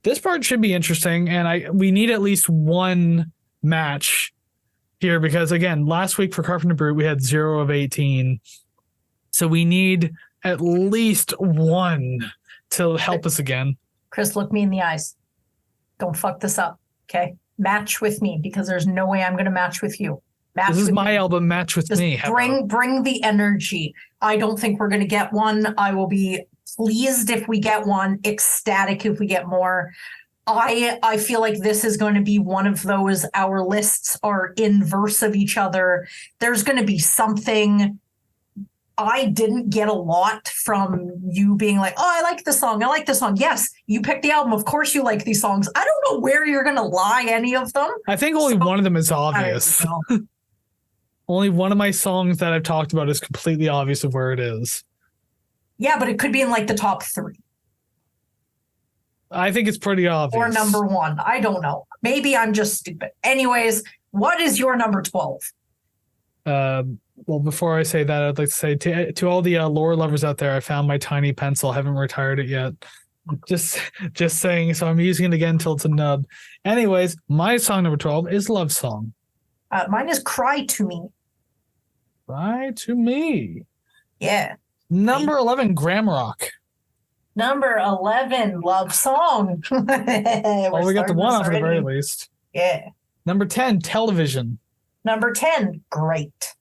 this part should be interesting. And we need at least one match here, because again, last week for Carpenter Brute, we had 0 of 18. So we need at least one to help us again. Kris, look me in the eyes. Don't fuck this up. Okay. Match with me, because there's no way I'm going to match with you. This is my album. Match with me. Bring the energy. I don't think we're going to get one. I will be pleased if we get one, ecstatic if we get more. I feel like this is going to be one of those, our lists are inverse of each other. There's going to be something. I didn't get a lot from you being like, oh, I like this song. I like this song. Yes, you picked the album. Of course you like these songs. I don't know where you're going to lie any of them. I think only one of them is obvious. Only one of my songs that I've talked about is completely obvious of where it is. Yeah, but it could be in like the top 3. I think it's pretty obvious. Or number 1. I don't know. Maybe I'm just stupid. Anyways, what is your number 12? Well, before I say that, I'd like to say to all the lore lovers out there, I found my tiny pencil. I haven't retired it yet. Just saying. So I'm using it again until it's a nub. Anyways, my song number 12 is Love Song. Mine is Cry to Me. Cry to Me. Yeah. Number 11, Graham Rock. Number 11, Love Song. Well, we got the one off at the very least. Yeah. Number 10, Television. Number 10, Great.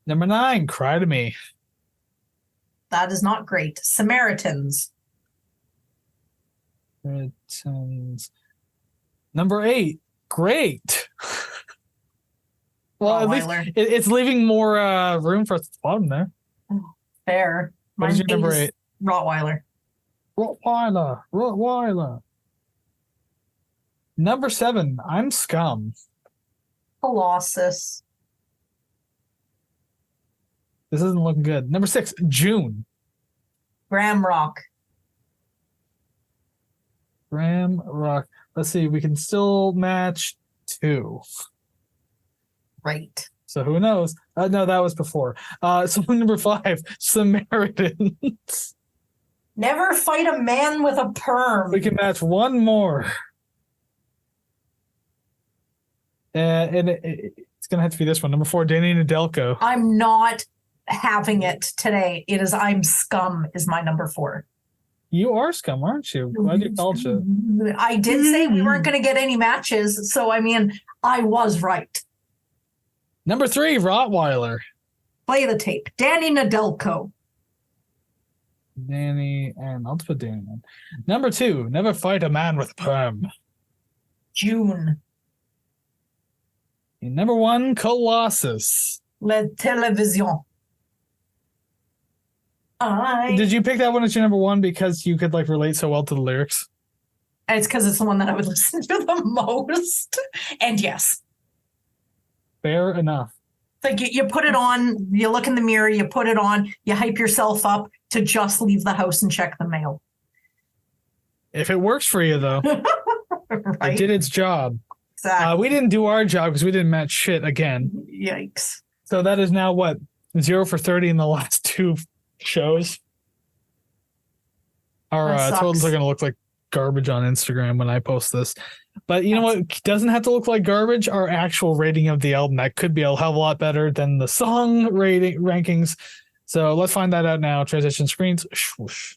Number 9, Cry to Me. That is not great. Samaritans. Number 8, Great. Well, Rottweiler. at least it's leaving more room for us at the bottom there. Fair. What is your number 8? Rottweiler. Rottweiler. Number 7, I'm Scum. Colossus. This isn't looking good. Number 6, June. Graham Rock. Graham Rock. Let's see. We can still match 2. Right. So who knows? No, that was before. So number 5, Samaritans. Never fight a man with a perm. We can match one more. And it's going to have to be this one. Number 4, Danny Nedelko. I'm not having it today. It is I'm Scum is my number 4. You are Scum, aren't you? Glad you called you. I did say we weren't going to get any matches. So, I mean, I was right. Number 3, Rottweiler. Play the tape. Danny Nedelko. Danny, and I'll just put Danny in. Number 2, Never Fight a Man with a Perm. June. And number 1, Colossus. La Télévision. Did you pick that one as your number 1 because you could like relate so well to the lyrics? It's because it's the one that I would listen to the most. And yes. Fair enough. It's like you put it on, you look in the mirror, you put it on, you hype yourself up to just leave the house and check the mail. If it works for you, though, right? It did its job. Exactly. We didn't do our job because we didn't match shit again. Yikes. So that is now what? 0 for 30 in the last 2 shows. Our totals are going to look like garbage on Instagram when I post this. But you know what doesn't have to look like garbage? Our actual rating of the album. That could be a hell of a lot better than the song rating rankings. So let's find that out now. Transition screens. Swoosh.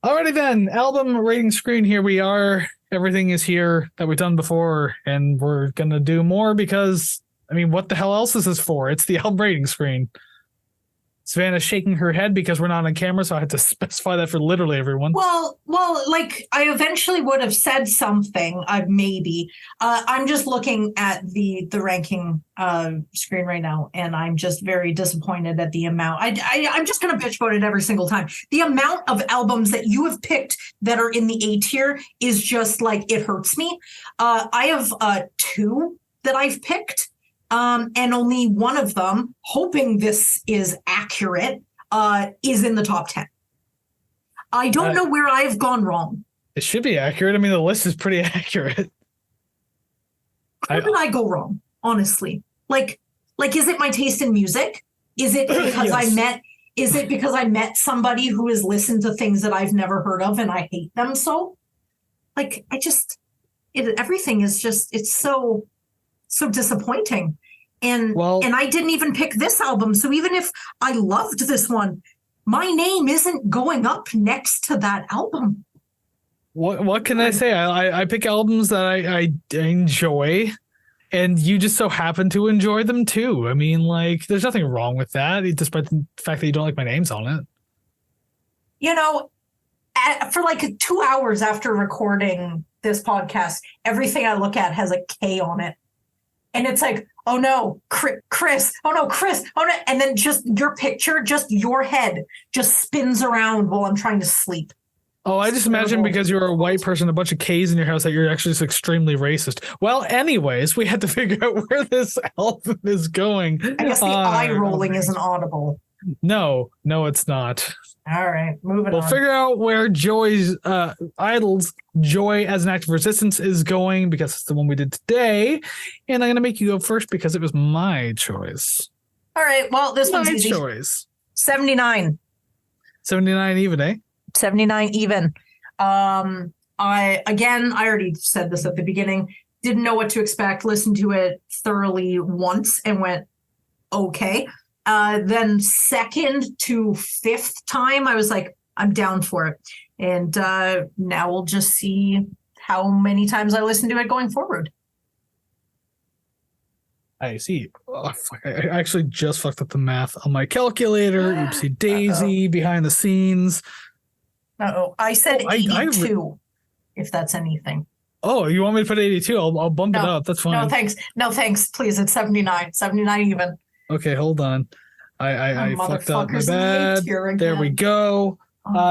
Alrighty then, album rating screen. Here we are. Everything is here that we've done before, and we're gonna do more because, I mean, what the hell else is this for? It's the album rating screen. Savannah's shaking her head because we're not on camera, so I had to specify that for literally everyone. Well, like I eventually would have said something, maybe. I'm just looking at the ranking screen right now, and I'm just very disappointed at the amount. I'm just going to bitch about it every single time. The amount of albums that you have picked that are in the A tier is just like, it hurts me. I have 2 that I've picked. And only one of them, hoping this is accurate, is in the top 10. I don't know where I've gone wrong. It should be accurate. I mean, the list is pretty accurate. How did I go wrong, honestly? Like, is it my taste in music? Is it because Yes. Is it because I met somebody who has listened to things that I've never heard of and I hate them so? Like, everything is just, it's so disappointing. And I didn't even pick this album. So even if I loved this one, my name isn't going up next to that album. What can I say? I pick albums that I enjoy, and you just so happen to enjoy them too. I mean, like, there's nothing wrong with that, despite the fact that you don't like my names on it. You know, for like 2 hours after recording this podcast, everything I look at has a K on it. And it's like, oh no, Kris, oh no, Kris, oh no. And then just your picture, just your head just spins around while I'm trying to sleep. Oh, I just imagine because you're a white person, a bunch of K's in your house, that you're actually just extremely racist. Well, anyways, we had to figure out where this album is going. I guess the eye rolling isn't audible. No, it's not. All right, moving on. We'll figure out where Idol's Joy as an Act of Resistance is going, because it's the one we did today. And I'm going to make you go first because it was my choice. All right, well, this one's easy. My choice. 79. 79 even, eh? 79 even. I already said this at the beginning. Didn't know what to expect. Listened to it thoroughly once and went, okay. Then 2nd to 5th time, I was like, I'm down for it. And now we'll just see how many times I listen to it going forward. I see. Oh, fuck. I actually just fucked up the math on my calculator. Oopsie daisy, behind the scenes. Uh-oh. I said 82, if that's anything. Oh, you want me to put 82? I'll bump it up. That's fine. No, thanks. Please, it's 79. 79 even. Okay, hold on. I fucked up. My bad. There we go.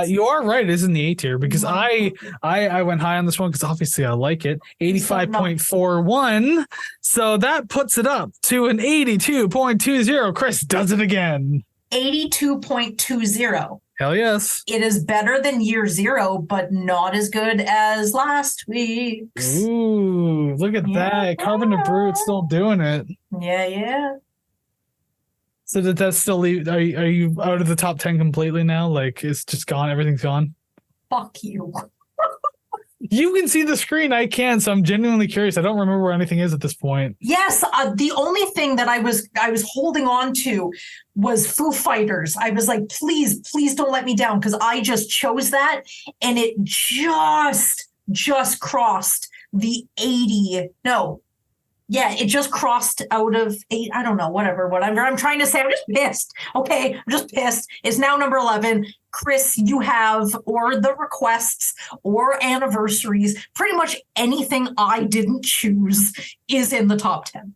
You are right. It is in the A tier because I went high on this one because obviously I like it. 85.41. So that puts it up to an 82.20. Kris does it again. 82.20. Hell yes. It is better than year 0, but not as good as last week's. Ooh, look at that. Carbon to Brute still doing it. Yeah. So did that still leave? Are you out of the top 10 completely now? Like, it's just gone? Everything's gone? Fuck you. You can see the screen. I can, so I'm genuinely curious. I don't remember where anything is at this point. Yes, the only thing that I was holding on to was Foo Fighters. I was like, please don't let me down, because I just chose that, and it just crossed the 80. No. Yeah, it just crossed out of 8. I don't know, whatever I'm trying to say. I'm just pissed. Okay, I'm just pissed. It's now number 11. Kris, you have, or the requests or anniversaries, pretty much anything I didn't choose is in the top 10.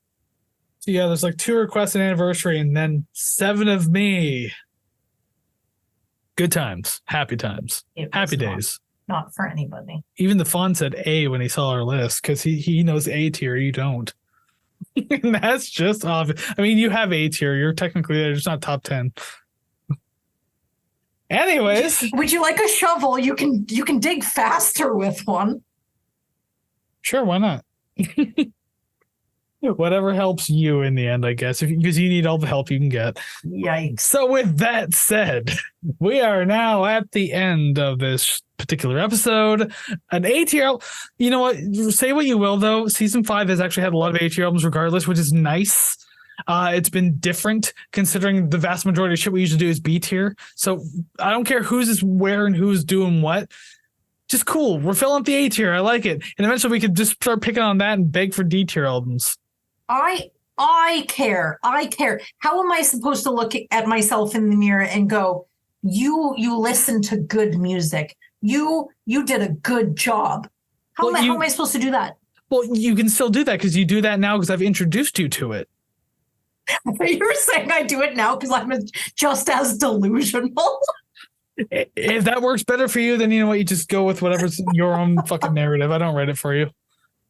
So yeah, there's like 2 requests an anniversary and then 7 of me. Good times. Happy times. Happy days. Not for anybody. Even the Fawn said A when he saw our list because he knows A tier, you don't. And that's just obvious. I mean, you have A tier. You're technically there, just not top 10. Anyways, would you like a shovel? You can dig faster with one. Sure, why not? Whatever helps you in the end, I guess, because you need all the help you can get. Yikes. So with that said, we are now at the end of this particular episode. An A-tier, you know what? Say what you will, though. Season 5 has actually had a lot of A-tier albums regardless, which is nice. It's been different considering the vast majority of shit we usually do is B-tier. So I don't care who's is where and who's doing what. Just cool. We're filling up the A-tier. I like it. And eventually we could just start picking on that and beg for D-tier albums. I care. How am I supposed to look at myself in the mirror and go, you listen to good music. You did a good job. How am I supposed to do that? Well, you can still do that because you do that now because I've introduced you to it. You're saying I do it now because I'm just as delusional. If that works better for you, then you know what? You just go with whatever's your own fucking narrative. I don't write it for you.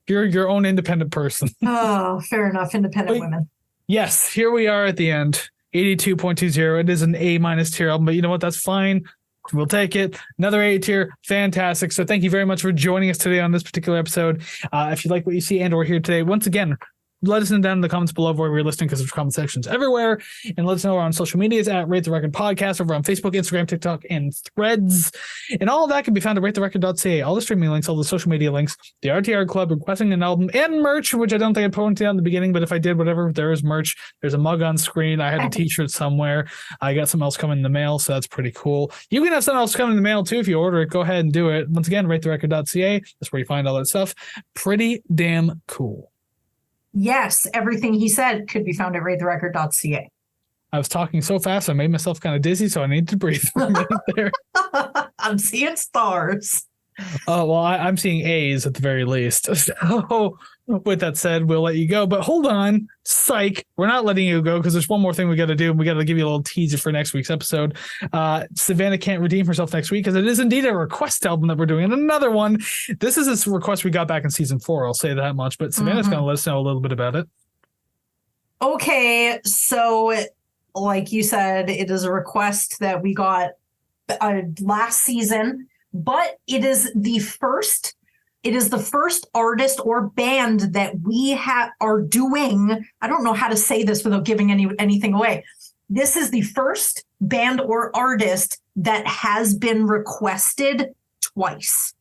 You're your own independent person. Oh, fair enough. Independent women. Yes, here we are at the end. 82.20. It is an A- tier album, but you know what? That's fine. We'll take it. Another A tier. Fantastic. So thank you very much for joining us today on this particular episode. If you like what you see and or hear today, once again, let us know down in the comments below where we're listening because there's comment sections everywhere. And let us know on social medias at Rate the Record Podcast over on Facebook, Instagram, TikTok, and Threads. And all of that can be found at ratetherecord.ca. All the streaming links, all the social media links, the RTR Club, requesting an album, and merch, which I don't think I pointed out in the beginning, but if I did, whatever, there is merch. There's a mug on screen. I had a t-shirt somewhere. I got something else coming in the mail, so that's pretty cool. You can have something else coming in the mail too if you order it. Go ahead and do it. Once again, ratetherecord.ca. That's where you find all that stuff. Pretty damn cool. Yes, everything he said could be found at ratetherecord.ca. I was talking so fast, I made myself kind of dizzy, so I needed to breathe for a minute there. I'm seeing stars. Oh, well, I'm seeing A's at the very least. So with that said, we'll let you go. But hold on, psych. We're not letting you go because there's one more thing we got to do. We got to give you a little teaser for next week's episode. Savannah can't redeem herself next week because it is indeed a request album that we're doing. And another one. This is a request we got back in season 4. I'll say that much. But Savannah's going to let us know a little bit about it. Okay, so like you said, it is a request that we got last season. But it is the first artist or band that we are doing. I don't know how to say this without giving anything away. This is the first band or artist that has been requested twice.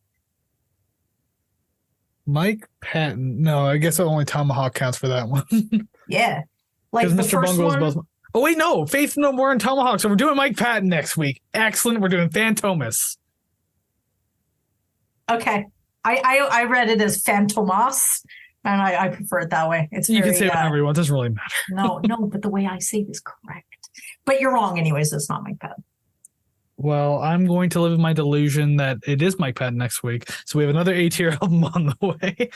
Mike Patton. No, I guess only Tomahawk counts for that one. Yeah. Like the Mr. first Bungle one. is both. Oh, wait, no. Faith No More and Tomahawk. So we're doing Mike Patton next week. Excellent. We're doing Phantomas. Okay. I read it as Phantomas, and I prefer it that way. You can say whatever you want. It doesn't really matter. No, but the way I say it is correct. But you're wrong anyways. It's not Mike Patton. Well, I'm going to live in my delusion that it is Mike Patton next week. So we have another A-tier album on the way.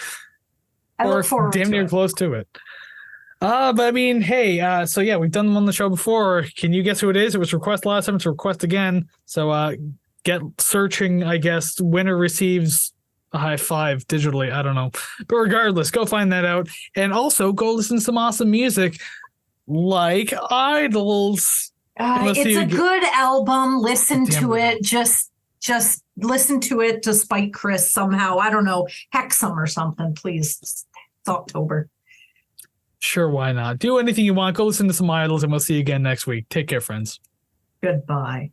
I look forward damn near close to it. But I mean, hey, so yeah, we've done them on the show before. Can you guess who it is? It was request last time. It's a request again. So get searching, I guess. Winner receives a high five digitally. I don't know. But regardless, go find that out. And also go listen to some awesome music like Idols. It's a good album. Listen to it. Just listen to it to spite Kris somehow. I don't know. Hex him or something, please. It's October. Sure, why not? Do anything you want. Go listen to some Idols, and we'll see you again next week. Take care, friends. Goodbye.